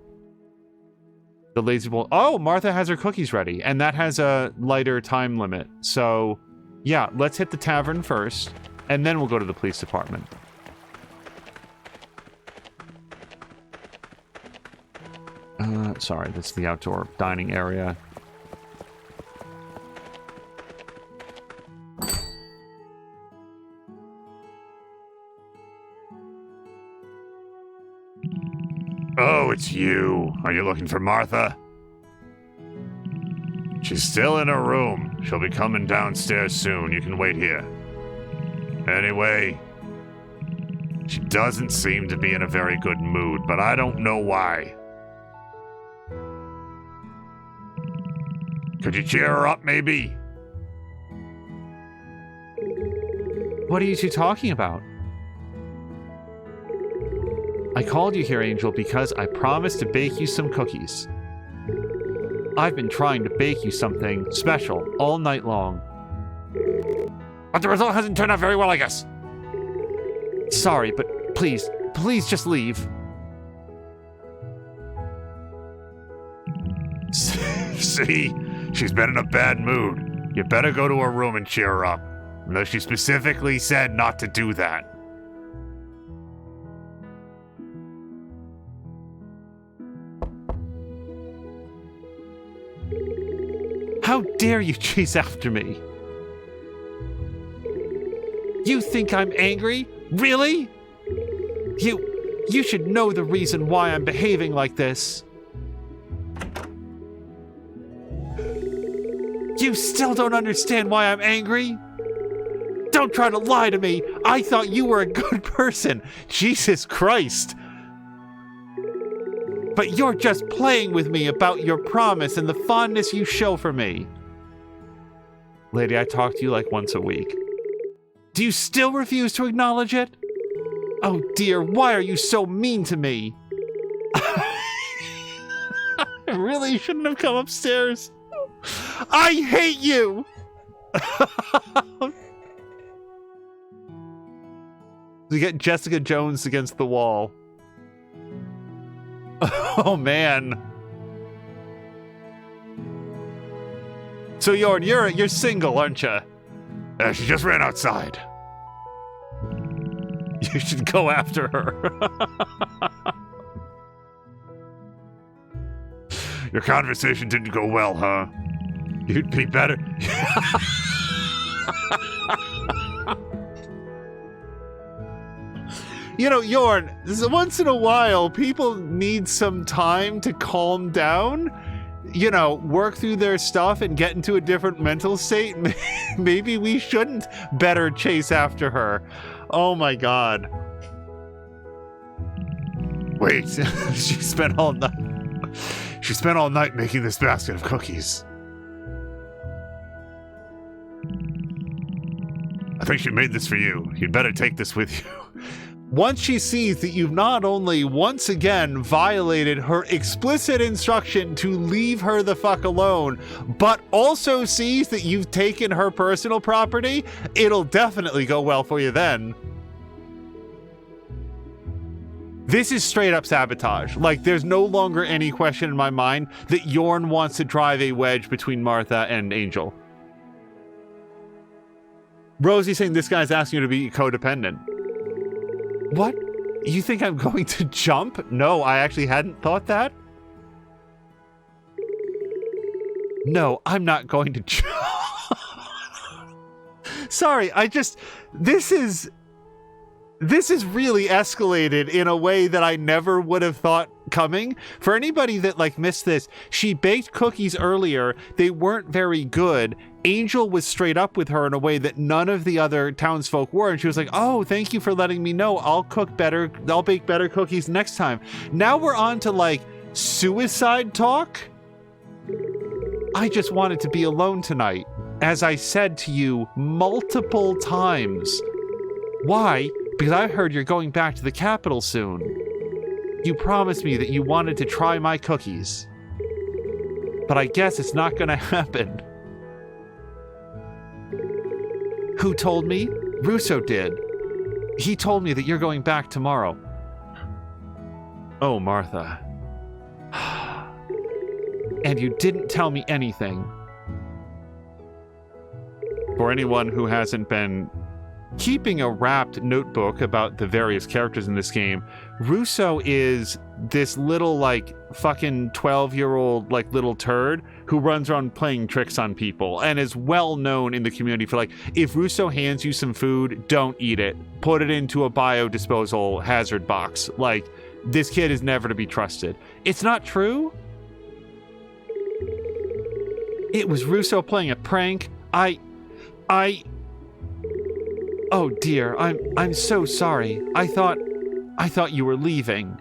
The lazy bowl. Oh, Martha has her cookies ready, and that has a lighter time limit. So, yeah, let's hit the tavern first, and then we'll go to the police department. Sorry, that's the outdoor dining area. Oh, it's you. Are you looking for Martha? She's still in her room. She'll be coming downstairs soon. You can wait here. Anyway, she doesn't seem to be in a very good mood, but I don't know why. Could you cheer her up, maybe? What are you two talking about? I called you here, Angel, because I promised to bake you some cookies. I've been trying to bake you something special all night long. But the result hasn't turned out very well, I guess. Sorry, but please just leave. See? She's been in a bad mood. You better go to her room and cheer her up. Though she specifically said not to do that. How dare you chase after me? You think I'm angry? Really? You should know the reason why I'm behaving like this. You still don't understand why I'm angry? Don't try to lie to me. I thought you were a good person. Jesus Christ. But you're just playing with me about your promise and the fondness you show for me. Lady, I talk to you like once a week. Do you still refuse to acknowledge it? Oh dear, why are you so mean to me? I really shouldn't have come upstairs. I hate you! We get Jessica Jones against the wall. Oh, man. So, Jorn, you're single, aren't you? She just ran outside. You should go after her. Your conversation didn't go well, huh? You'd be better. You know, Jorn, once in a while, people need some time to calm down, you know, work through their stuff and get into a different mental state. Maybe we shouldn't better chase after her. Oh my God. Wait, she spent all night making this basket of cookies. I think she made this for you. You'd better take this with you. Once she sees that you've not only once again violated her explicit instruction to leave her the fuck alone, but also sees that you've taken her personal property, it'll definitely go well for you then. This is straight up sabotage. Like, there's no longer any question in my mind that Jorn wants to drive a wedge between Martha and Angel. Rosie's saying this guy's asking you to be codependent. What? You think I'm going to jump? No, I actually hadn't thought that. No, I'm not going to jump. Sorry, this is really escalated in a way that I never would have thought coming. For anybody that like missed this, she baked cookies earlier. They weren't very good. Angel was straight up with her in a way that none of the other townsfolk were, and she was like, oh, thank you for letting me know. I'll bake better cookies next time. Now we're on to like suicide talk. I just wanted to be alone tonight, as I said to you multiple times. Why? Because I heard you're going back to the capital soon. You promised me that you wanted to try my cookies. But I guess it's not gonna happen. Who told me? Russo did. He told me that you're going back tomorrow. Oh, Martha. And you didn't tell me anything. For anyone who hasn't been keeping a wrapped notebook about the various characters in this game, Russo is this little, like, fucking 12-year-old, like, little turd who runs around playing tricks on people and is well known in the community for, like, if Russo hands you some food, don't eat it. Put it into a biodisposal hazard box. Like, this kid is never to be trusted. It's not true. It was Russo playing a prank. Oh dear, I'm so sorry. I thought you were leaving.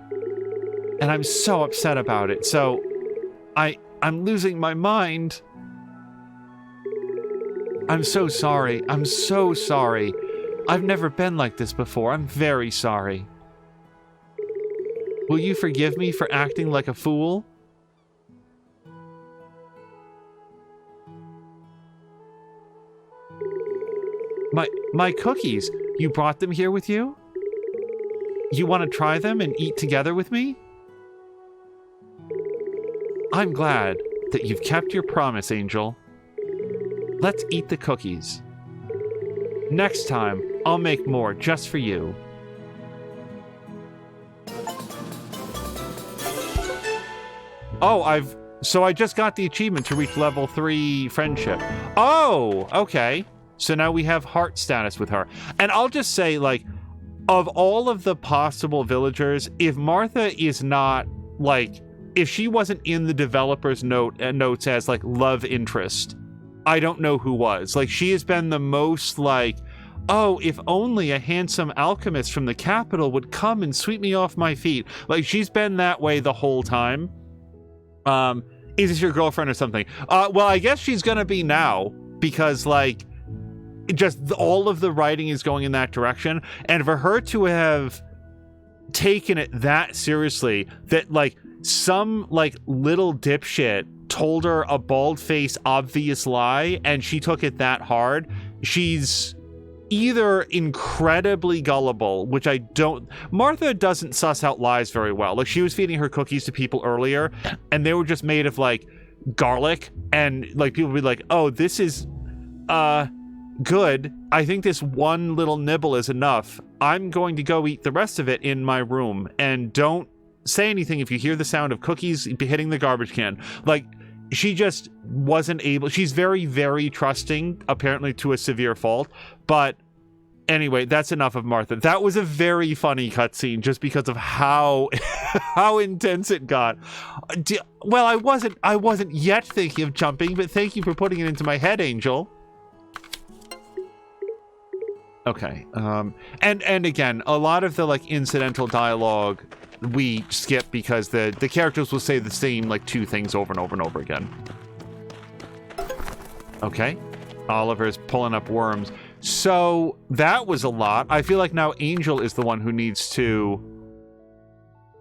And I'm so upset about it. So I'm losing my mind. I'm so sorry. I'm so sorry. I've never been like this before. I'm very sorry. Will you forgive me for acting like a fool? My cookies. You brought them here with you? You want to try them and eat together with me? I'm glad that you've kept your promise, Angel. Let's eat the cookies. Next time, I'll make more just for you. Oh, I just got the achievement to reach level 3 friendship. Oh, okay. So now we have heart status with her. And I'll just say, like, of all of the possible villagers, if Martha is not, like, if she wasn't in the developer's notes as, like, love interest, I don't know who was. Like, she has been the most, like, oh, if only a handsome alchemist from the capital would come and sweep me off my feet. Like, she's been that way the whole time. Is this your girlfriend or something? Well, I guess she's gonna be now, because, like, just all of the writing is going in that direction, and for her to have taken it that seriously, that, like, some, like, little dipshit told her a bald-faced obvious lie and she took it that hard, she's either incredibly gullible, which I don't... Martha doesn't suss out lies very well. Like, she was feeding her cookies to people earlier and they were just made of, like, garlic, and, like, people would be like, oh, this is good. I think this one little nibble is enough. I'm going to go eat the rest of it in my room, and don't say anything if you hear the sound of cookies hitting the garbage can. Like, she just wasn't able... She's very, very trusting, apparently to a severe fault, but anyway, that's enough of Martha. That was a very funny cutscene just because of how how intense it got. Well, I wasn't yet thinking of jumping, but thank you for putting it into my head, Angel. Okay, and again, a lot of the, like, incidental dialogue we skip because the characters will say the same, like, 2 things over and over and over again. Okay, Oliver's pulling up worms. So that was a lot. I feel like now Angel is the one who needs to...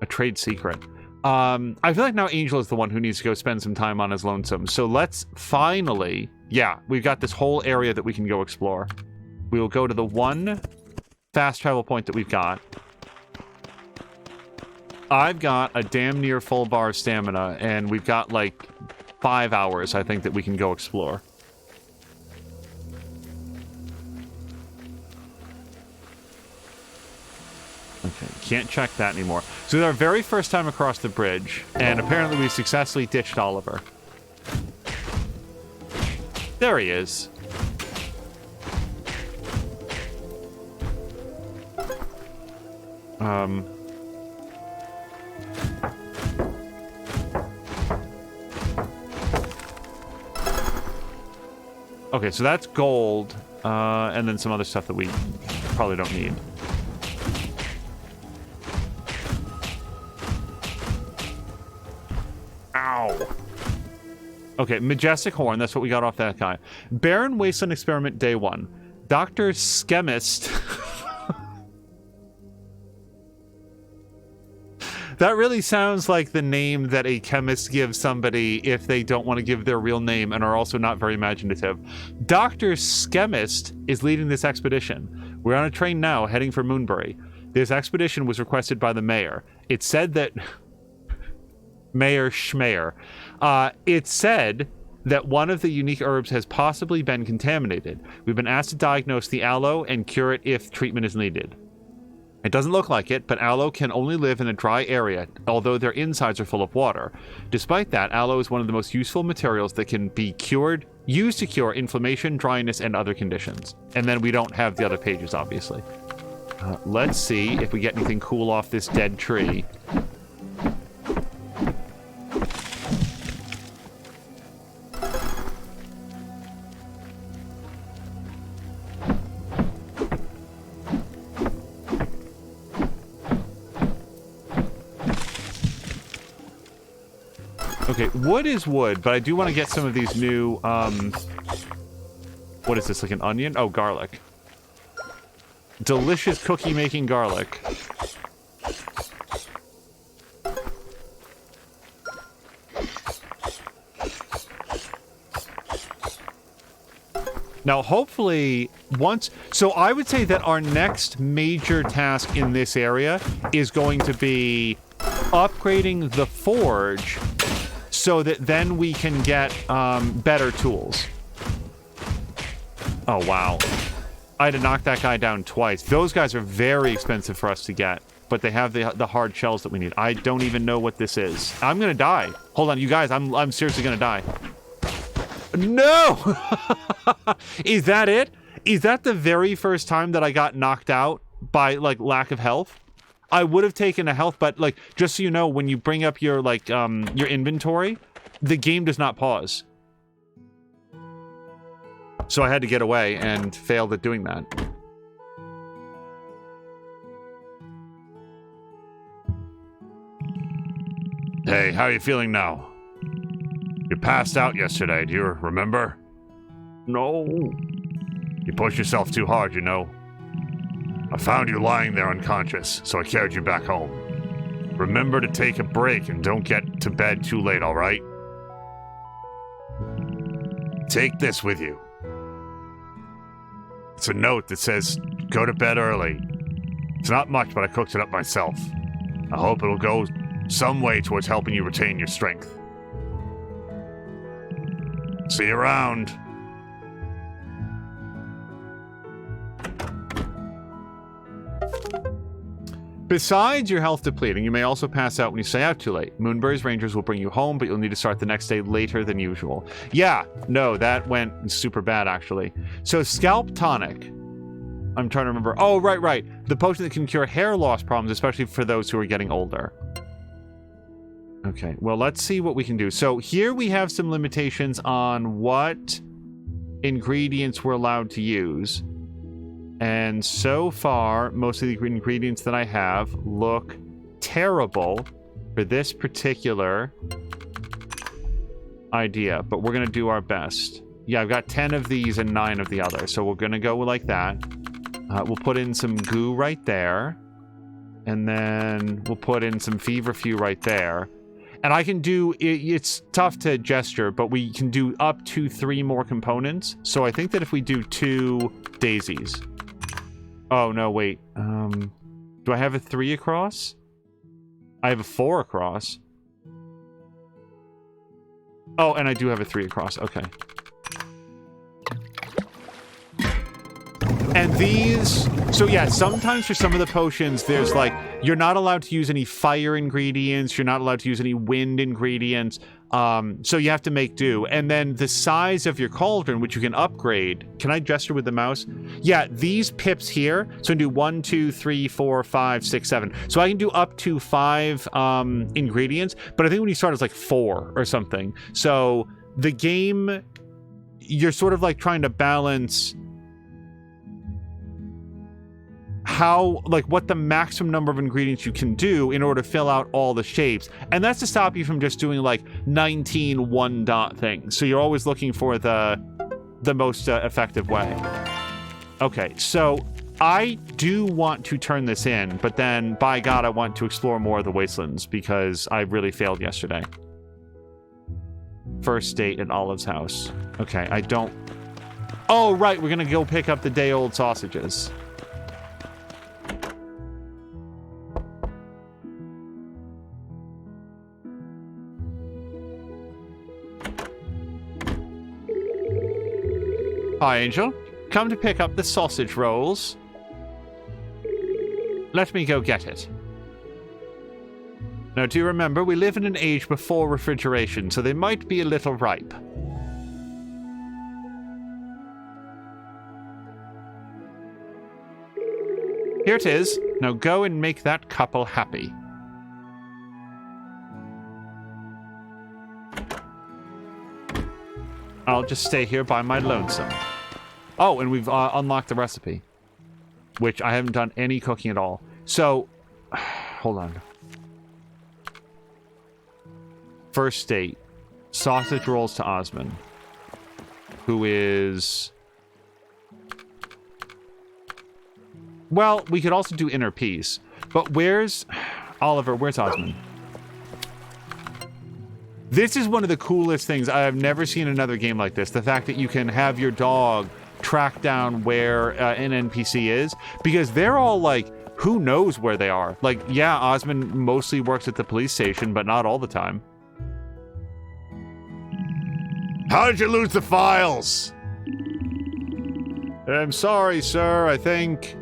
A trade secret. I feel like now Angel is the one who needs to go spend some time on his lonesome. So let's finally... Yeah, we've got this whole area that we can go explore. We will go to the one fast travel point that we've got. I've got a damn near full bar of stamina, and we've got, like, 5 hours, I think, that we can go explore. Okay, can't check that anymore. So it's our very first time across the bridge, and apparently we successfully ditched Oliver. There he is. Okay, so that's gold, and then some other stuff that we probably don't need. Ow. Okay, Majestic Horn, that's what we got off that guy. Barren Wasteland Experiment Day 1. Dr. Schemist... That really sounds like the name that a chemist gives somebody if they don't want to give their real name and are also not very imaginative. Dr. Schemist is leading this expedition. We're on a train now, heading for Moonbury. This expedition was requested by the mayor. It said that... Mayor Schmeyer. It said that one of the unique herbs has possibly been contaminated. We've been asked to diagnose the aloe and cure it if treatment is needed. It doesn't look like it, but aloe can only live in a dry area, although their insides are full of water. Despite that, aloe is one of the most useful materials that can be used to cure inflammation, dryness, and other conditions. And then we don't have the other pages, obviously. Let's see if we get anything cool off this dead tree. Okay, wood is wood, but I do want to get some of these new, what is this, like an onion? Oh, garlic. Delicious cookie-making garlic. Now, hopefully, so I would say that our next major task in this area is going to be upgrading the forge so that then we can get better tools. Oh, wow. I had to knock that guy down twice. Those guys are very expensive for us to get, but they have the hard shells that we need. I don't even know what this is. I'm gonna die. Hold on, you guys, I'm seriously gonna die. No! Is that it? Is that the very first time that I got knocked out by, like, lack of health? I would have taken a health, but, like, just so you know, when you bring up your, like, your inventory, the game does not pause. So I had to get away and failed at doing that. Hey, how are you feeling now? You passed out yesterday, do you remember? No. You pushed yourself too hard, you know. I found you lying there unconscious, so I carried you back home. Remember to take a break and don't get to bed too late, all right? Take this with you. It's a note that says, go to bed early. It's not much, but I cooked it up myself. I hope it'll go some way towards helping you retain your strength. See you around. Besides your health depleting, you may also pass out when you stay out too late. Moonbury's Rangers will bring you home, but you'll need to start the next day later than usual. Yeah, no, that went super bad, actually. So, Scalp Tonic. I'm trying to remember. Oh, right. The potion that can cure hair loss problems, especially for those who are getting older. Okay, well, let's see what we can do. So, here we have some limitations on what ingredients we're allowed to use. And so far, most of the ingredients that I have look terrible for this particular idea, but we're going to do our best. Yeah, I've got 10 of these and 9 of the other, so we're going to go like that. We'll put in some goo right there, and then we'll put in some feverfew right there. And I can do, it's tough to gesture, but we can do up to 3 more components. So I think that if we do 2 daisies... Oh, no, wait. Do I have a 3 across? I have a 4 across. Oh, and I do have a 3 across. Okay. And these... So, yeah, sometimes for some of the potions, there's, like, you're not allowed to use any fire ingredients. You're not allowed to use any wind ingredients. So you have to make do. And then the size of your cauldron, which you can upgrade. Can I gesture with the mouse? Yeah, these pips here. So I can do 1, 2, 3, 4, 5, 6, 7. So I can do up to 5 ingredients. But I think when you start, it's like 4 or something. So the game, you're sort of like trying to balance how, like, what the maximum number of ingredients you can do in order to fill out all the shapes. And that's to stop you from just doing, like, 19 one-dot things. So you're always looking for the most effective way. Okay, so I do want to turn this in, but then, by God, I want to explore more of the wastelands because I really failed yesterday. First date at Olive's house. Okay, I don't... Oh, right, we're gonna go pick up the day-old sausages. Hi, Angel. Come to pick up the sausage rolls. Let me go get it. Now, do you remember, we live in an age before refrigeration, so they might be a little ripe. Here it is. Now go and make that couple happy. I'll just stay here by my lonesome. Oh, and we've unlocked the recipe, which I haven't done any cooking at all. So, hold on. First date. Sausage rolls to Osmond, who is... Well, we could also do inner peace. But where's... Oliver, where's Osmond? This is one of the coolest things. I have never seen another game like this. The fact that you can have your dog track down where an NPC is. Because they're all like, who knows where they are? Like, yeah, Osmond mostly works at the police station, but not all the time. How did you lose the files? I'm sorry, sir. I think...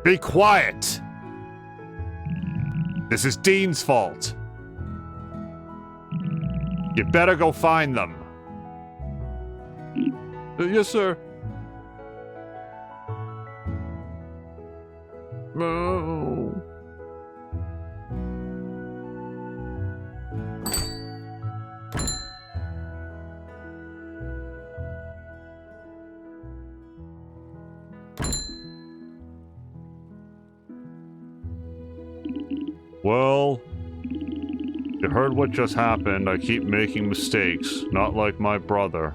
Be quiet. This is Dean's fault. You better go find them. Yes, sir. No. Well, you heard what just happened. I keep making mistakes, not like my brother.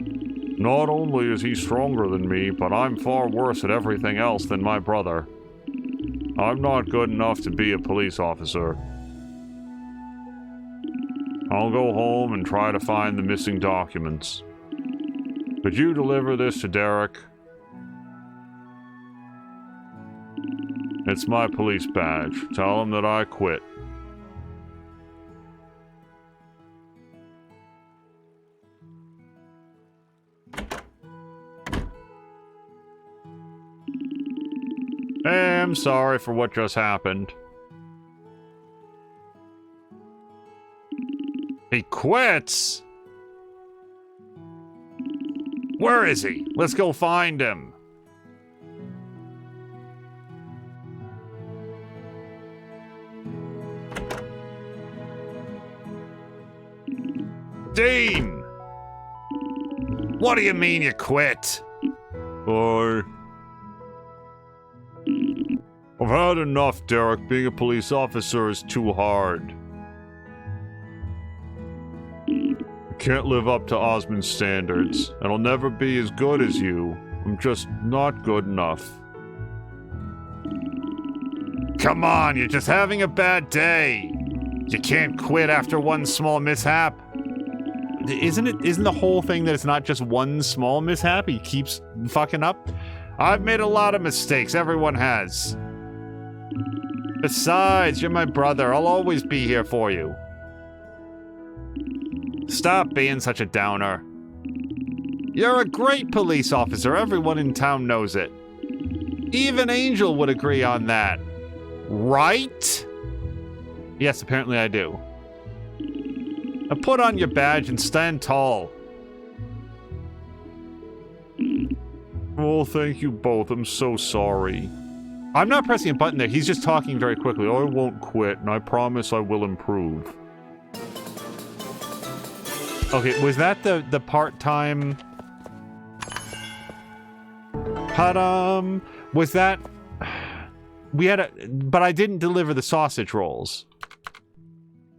Not only is he stronger than me, but I'm far worse at everything else than my brother. I'm not good enough to be a police officer. I'll go home and try to find the missing documents. Could you deliver this to Derek? It's my police badge. Tell him that I quit. Hey, I'm sorry for what just happened. He quits? Where is he? Let's go find him. Dean! What do you mean you quit? I've had enough, Derek. Being a police officer is too hard. I can't live up to Osmond's standards, and I'll never be as good as you. I'm just not good enough. Come on, you're just having a bad day. You can't quit after one small mishap. Isn't the whole thing that it's not just one small mishap? He keeps fucking up? I've made a lot of mistakes. Everyone has. Besides, you're my brother. I'll always be here for you. Stop being such a downer. You're a great police officer. Everyone in town knows it. Even Angel would agree on that. Right? Yes, apparently I do. Now put on your badge and stand tall. Oh, thank you both. I'm so sorry. I'm not pressing a button there. He's just talking very quickly. I won't quit, and I promise I will improve. Okay, was that the part-time... Was that... We had a... But I didn't deliver the sausage rolls.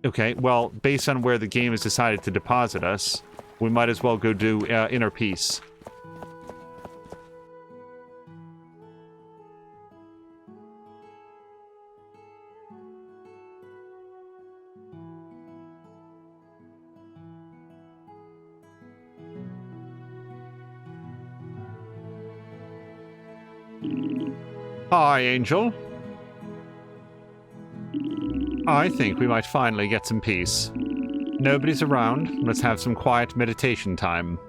Okay, well, based on where the game has decided to deposit us, we might as well go do inner peace. Hi, Angel. I think we might finally get some peace. Nobody's around. Let's have some quiet meditation time.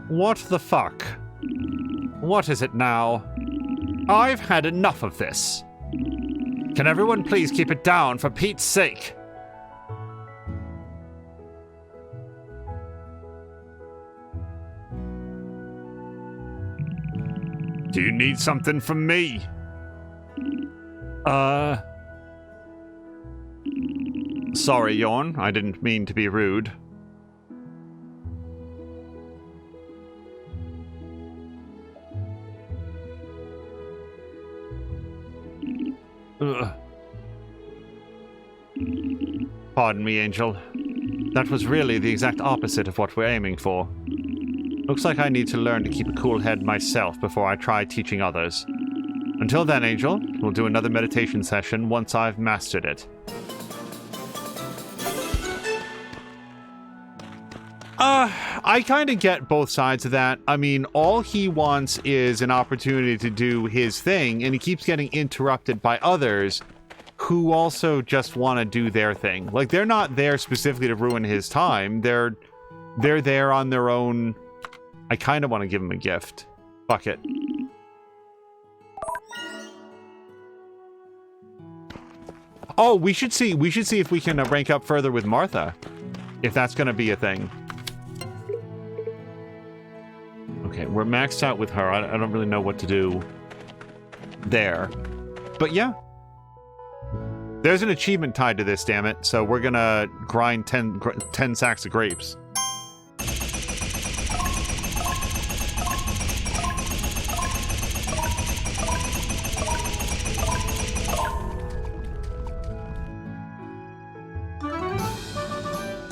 What the fuck? What is it now? I've had enough of this. Can everyone please keep it down for Pete's sake? Do you need something from me? Sorry, Yorn. I didn't mean to be rude. Ugh. Pardon me, Angel. That was really the exact opposite of what we're aiming for. Looks like I need to learn to keep a cool head myself before I try teaching others. Until then, Angel, we'll do another meditation session once I've mastered it. I kind of get both sides of that. I mean, all he wants is an opportunity to do his thing, and he keeps getting interrupted by others who also just want to do their thing. Like, they're not there specifically to ruin his time. They're there on their own. I kind of want to give him a gift. Fuck it. Oh, we should see if we can rank up further with Martha. If that's going to be a thing. Okay, we're maxed out with her. I don't really know what to do there. But yeah. There's an achievement tied to this, damn it. So we're gonna grind 10 sacks of grapes.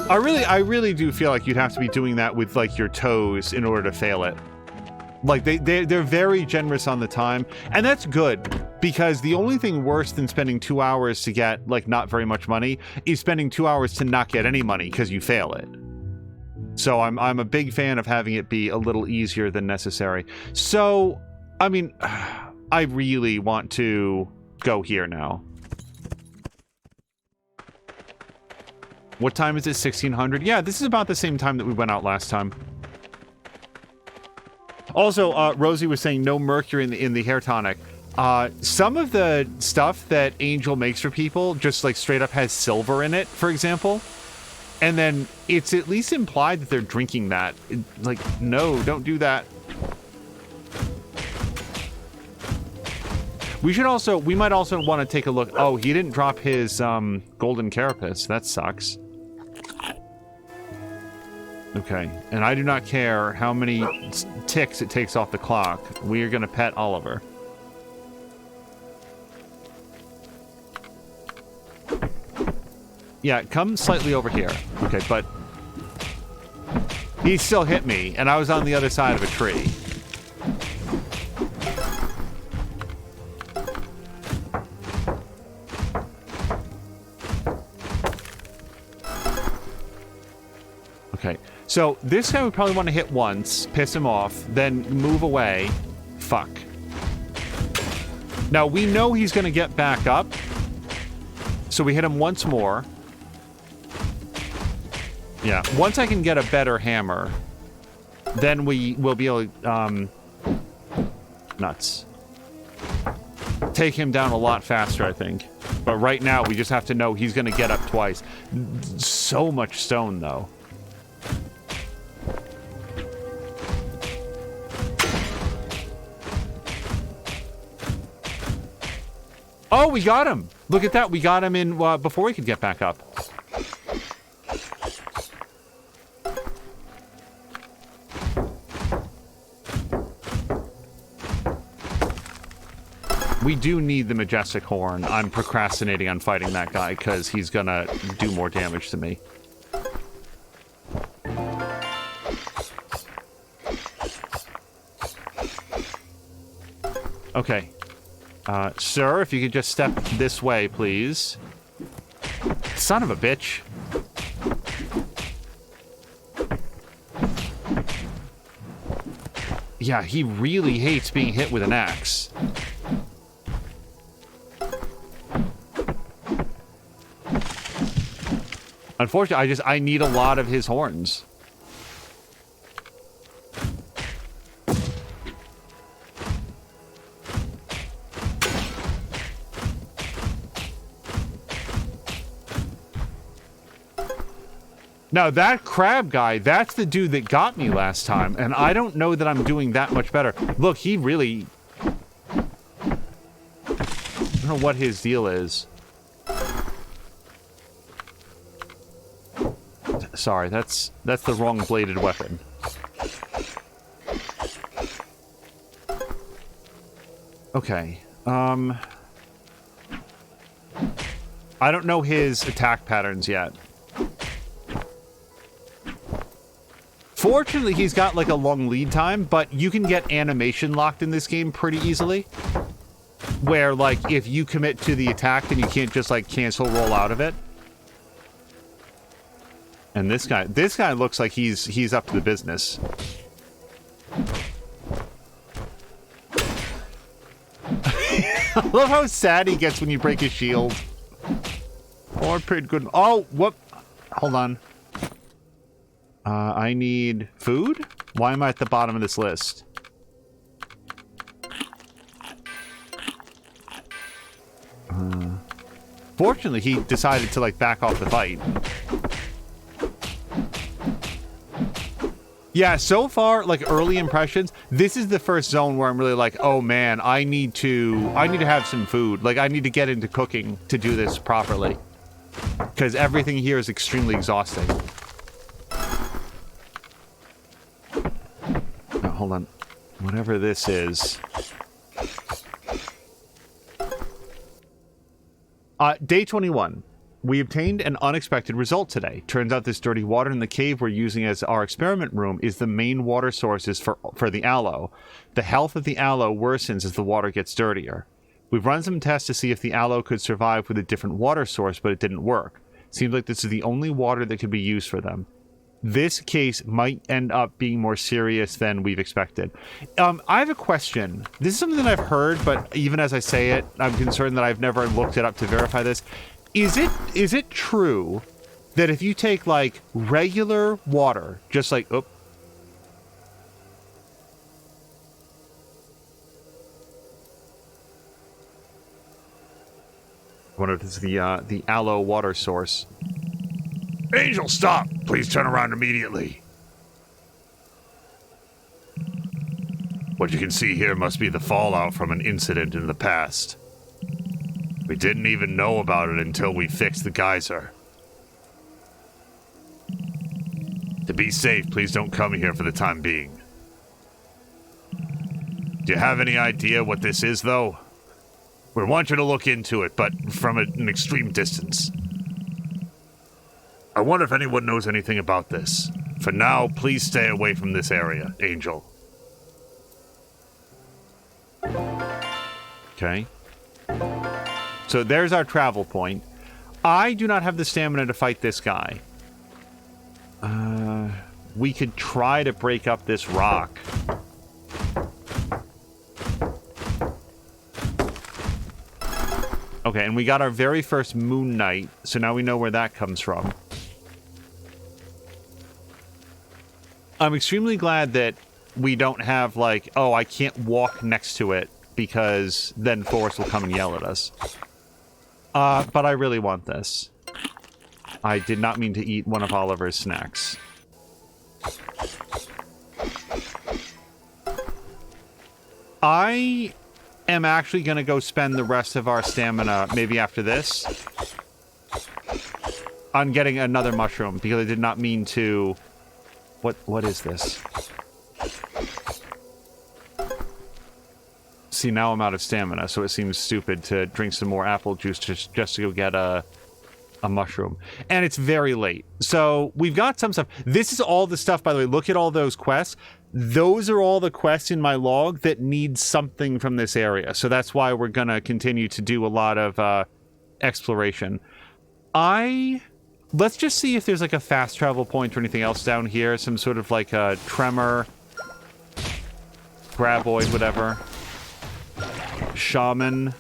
I really do feel like you'd have to be doing that with, like, your toes in order to fail it. Like, they're very generous on the time, and that's good, because the only thing worse than spending 2 hours to get, like, not very much money is spending 2 hours to not get any money because you fail it. So I'm a big fan of having it be a little easier than necessary. So, I mean, I really want to go here now. What time is it? 1600? Yeah, this is about the same time that we went out last time. Also, Rosie was saying no mercury in the hair tonic. Some of the stuff that Angel makes for people just, like, straight up has silver in it, for example. And then it's at least implied that they're drinking that. Like, no, don't do that. We might also want to take a look. Oh, he didn't drop his golden carapace. That sucks. Okay, and I do not care how many ticks it takes off the clock. We are going to pet Oliver. Yeah, come slightly over here. Okay, but he still hit me, and I was on the other side of a tree. Okay, so this guy we probably want to hit once, piss him off, then move away. Fuck. Now, we know he's going to get back up, so we hit him once more. Yeah, once I can get a better hammer, then we will be able to, nuts. Take him down a lot faster, I think. But right now, we just have to know he's going to get up twice. So much stone, though. Oh, we got him! Look at that, we got him in before he could get back up. We do need the Majestic Horn. I'm procrastinating on fighting that guy because he's gonna do more damage to me. Okay. Sir, if you could just step this way, please. Son of a bitch. Yeah, he really hates being hit with an axe. Unfortunately, I need a lot of his horns. Now, that crab guy, that's the dude that got me last time, and I don't know that I'm doing that much better. Look, he really... I don't know what his deal is. Sorry, that's the wrong bladed weapon. Okay, I don't know his attack patterns yet. Fortunately, he's got like a long lead time, but you can get animation locked in this game pretty easily. Where, like, if you commit to the attack, then you can't just, like, cancel roll out of it. And this guy looks like he's up to the business. I love how sad he gets when you break his shield. Oh, I paid good. Oh, whoop. Hold on. I need food? Why am I at the bottom of this list? Fortunately, he decided to, like, back off the fight. Yeah, so far, like, early impressions, this is the first zone where I'm really like, oh man, I need to have some food. Like, I need to get into cooking to do this properly. Because everything here is extremely exhausting. Oh, hold on. Whatever this is. Day 21. We obtained an unexpected result today. Turns out this dirty water in the cave we're using as our experiment room is the main water sources for the aloe. The health of the aloe worsens as the water gets dirtier. We've run some tests to see if the aloe could survive with a different water source, but it didn't work. Seems like this is the only water that could be used for them. This case might end up being more serious than we've expected. I have a question. This is something that I've heard, but even as I say it, I'm concerned that I've never looked it up to verify this. Is it true that if you take, like, regular water, just like, I wonder if this is the aloe water source. Angel, stop! Please turn around immediately. What you can see here must be the fallout from an incident in the past. We didn't even know about it until we fixed the geyser. To be safe, please don't come here for the time being. Do you have any idea what this is, though? We want you to look into it, but from an extreme distance. I wonder if anyone knows anything about this. For now, please stay away from this area, Angel. Okay. So there's our travel point. I do not have the stamina to fight this guy. We could try to break up this rock. Okay, and we got our very first Moon Knight, so now we know where that comes from. I'm extremely glad that we don't have, like, oh, I can't walk next to it because then Forrest will come and yell at us. But I really want this. I did not mean to eat one of Oliver's snacks. I am actually going to go spend the rest of our stamina, maybe after this, on getting another mushroom, because I did not mean to... What is this? See, now I'm out of stamina, so it seems stupid to drink some more apple juice just to go get a mushroom. And it's very late. So we've got some stuff. This is all the stuff, by the way. Look at all those quests. Those are all the quests in my log that need something from this area. So that's why we're going to continue to do a lot of exploration. Let's just see if there's like a fast travel point or anything else down here. Some sort of like a tremor, graboid, whatever. Shaman.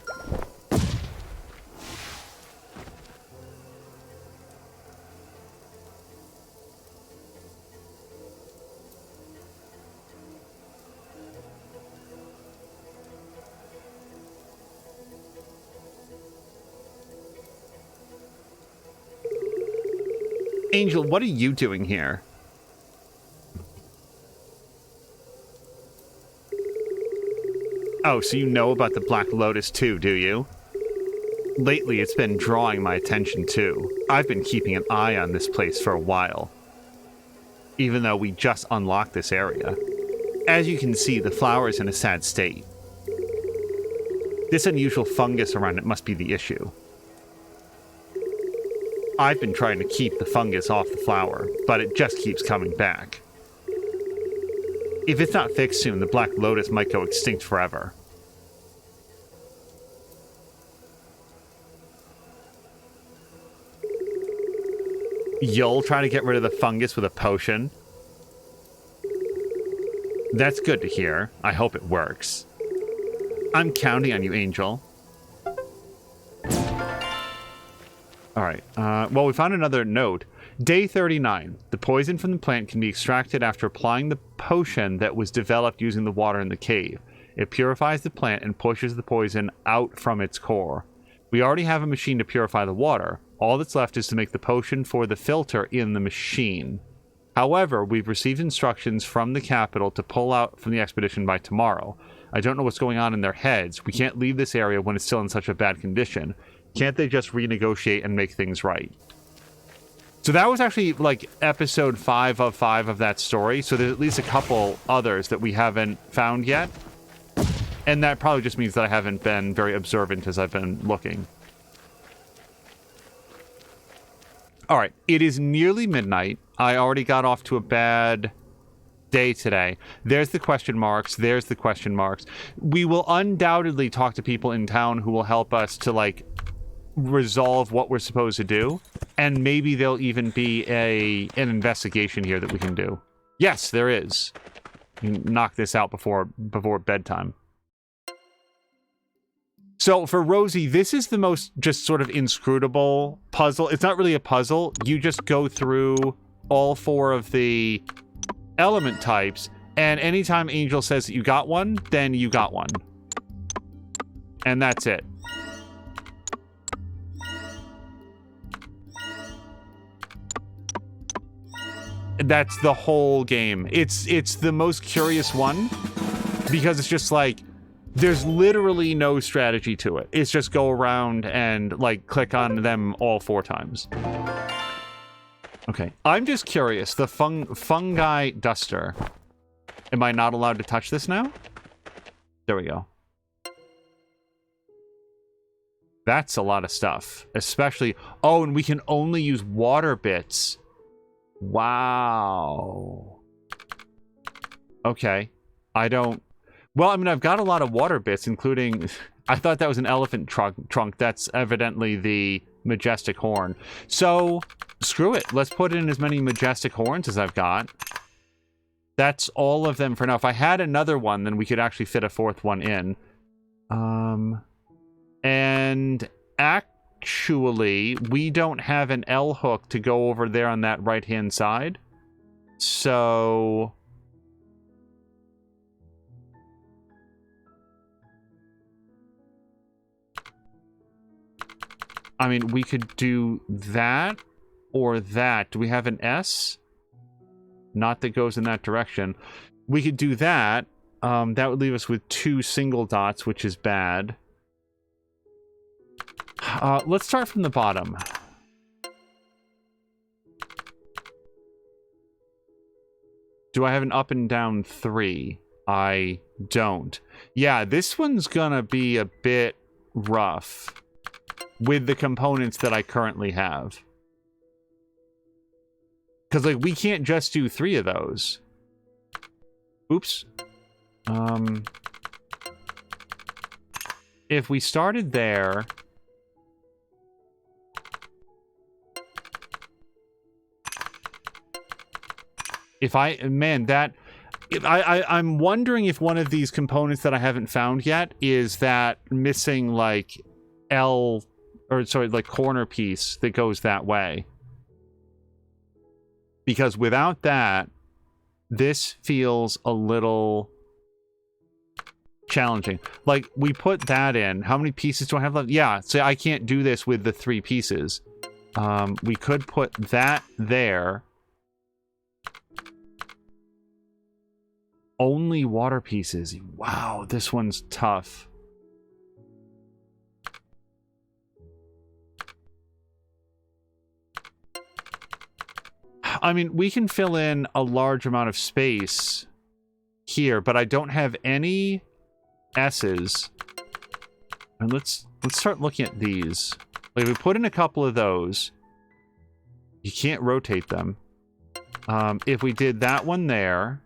Angel, what are you doing here? Oh, so you know about the Black Lotus too, do you? Lately, it's been drawing my attention too. I've been keeping an eye on this place for a while, even though we just unlocked this area. As you can see, the flower is in a sad state. This unusual fungus around it must be the issue. I've been trying to keep the fungus off the flower, but it just keeps coming back. If it's not fixed soon, the Black Lotus might go extinct forever. You'll try to get rid of the fungus with a potion? That's good to hear. I hope it works. I'm counting on you, Angel. Alright, well, we found another note. Day 39. The poison from the plant can be extracted after applying the potion that was developed using the water in the cave. It purifies the plant and pushes the poison out from its core. We already have a machine to purify the water. All that's left is to make the potion for the filter in the machine. However, we've received instructions from the capital to pull out from the expedition by tomorrow. I don't know what's going on in their heads. We can't leave this area when it's still in such a bad condition. Can't they just renegotiate and make things right? So that was actually like episode 5 of that story. So there's at least a couple others that we haven't found yet. And that probably just means that I haven't been very observant as I've been looking. All right, it is nearly midnight. I already got off to a bad day today. There's the question marks. There's the question marks. We will undoubtedly talk to people in town who will help us to, like, resolve what we're supposed to do. And maybe there'll even be an investigation here that we can do. Yes, there is. You can knock this out before bedtime. So for Rosie, this is the most just sort of inscrutable puzzle. It's not really a puzzle. You just go through all 4 of the element types, and anytime Angel says that you got one, then you got one. And that's it. That's the whole game. It's the most curious one, because it's just like, there's literally no strategy to it. It's just go around and, like, click on them all 4 times. Okay. I'm just curious. The fungi duster. Am I not allowed to touch this now? There we go. That's a lot of stuff. Especially... Oh, and we can only use water bits. Wow. Okay. I don't... Well, I mean, I've got a lot of water bits, including... I thought that was an elephant trunk. That's evidently the majestic horn. So, screw it. Let's put in as many majestic horns as I've got. That's all of them for now. If I had another one, then we could actually fit a 4th one in. And actually, we don't have an L hook to go over there on that right-hand side. So... I mean, we could do that or that. Do we have an S? Not that goes in that direction. We could do that. That would leave us with 2 single dots, which is bad. Let's start from the bottom. Do I have an up and down 3? I don't. Yeah, this one's gonna be a bit rough with the components that I currently have. Because, like, we can't just do 3 of those. Oops. If we started there... If I... Man, that... I'm wondering if one of these components that I haven't found yet is that missing, like, L... Or, sorry, like, corner piece that goes that way. Because without that, this feels a little challenging. Like, we put that in. How many pieces do I have left? Yeah, so I can't do this with the 3 pieces. We could put that there. Only water pieces. Wow, this one's tough. I mean, we can fill in a large amount of space here, but I don't have any S's. And let's start looking at these. Like, we put in a couple of those. You can't rotate them. If we did that one there.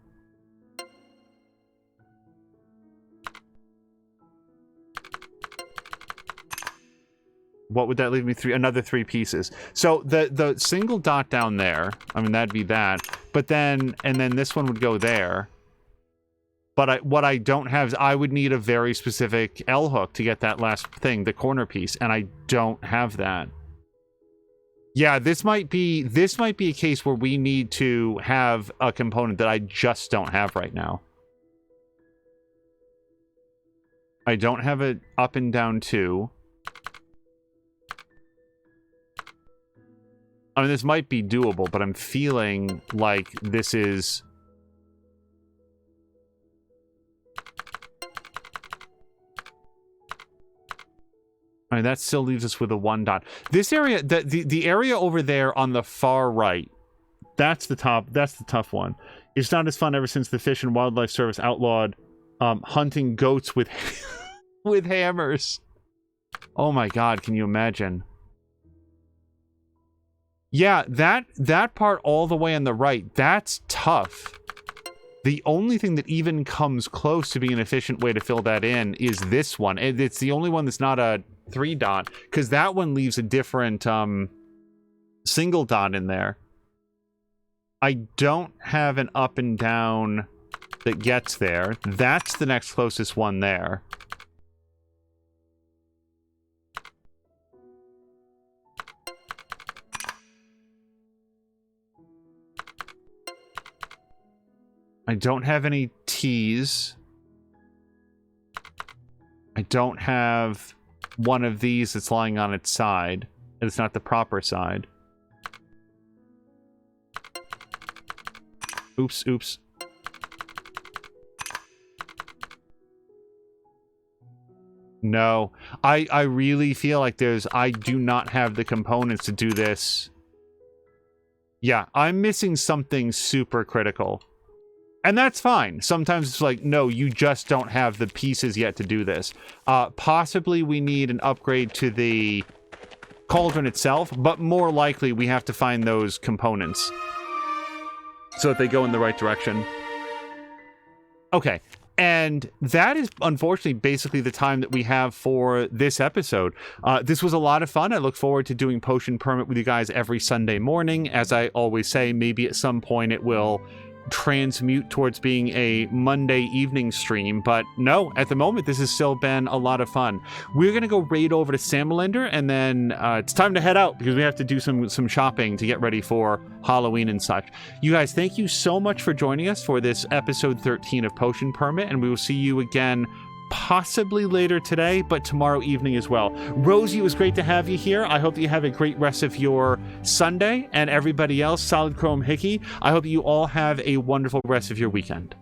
What would that leave me? Another 3 pieces. So the single dot down there, I mean, that'd be that. But then, and then this one would go there. But what I don't have is I would need a very specific L hook to get that last thing, the corner piece, and I don't have that. Yeah, this might be a case where we need to have a component that I just don't have right now. I don't have it up and down 2. I mean, this might be doable, but I'm feeling like this is... I mean, that still leaves us with a 1 dot. This area, the area over there on the far right, that's the tough one. It's not as fun ever since the Fish and Wildlife Service outlawed hunting goats with with hammers. Oh my God, can you imagine? Yeah, that part all the way on the right, that's tough. The only thing that even comes close to being an efficient way to fill that in is this one. It's the only one that's not a 3 dot, because that one leaves a different single dot in there. I don't have an up and down that gets there. That's the next closest one there. I don't have any T's. I don't have one of these that's lying on its side. It's not the proper side. Oops, oops. No. I really feel like I do not have the components to do this. Yeah, I'm missing something super critical. And that's fine. Sometimes it's like, no, you just don't have the pieces yet to do this. Possibly we need an upgrade to the cauldron itself, but more likely we have to find those components so that they go in the right direction. Okay. And that is, unfortunately, basically the time that we have for this episode. This was a lot of fun. I look forward to doing Potion Permit with you guys every Sunday morning. As I always say, maybe at some point it will transmute towards being a Monday evening stream, but no, at the moment this has still been a lot of fun. We're gonna go raid over to Samalander, and then it's time to head out because we have to do some shopping to get ready for Halloween and such. You guys, thank you so much for joining us for this episode 13 of Potion Permit, and we will see you again possibly later today, but tomorrow evening as well. Rosie, it was great to have you here. I hope that you have a great rest of your Sunday, and everybody else, Solid Chrome Hickey, I hope you all have a wonderful rest of your weekend.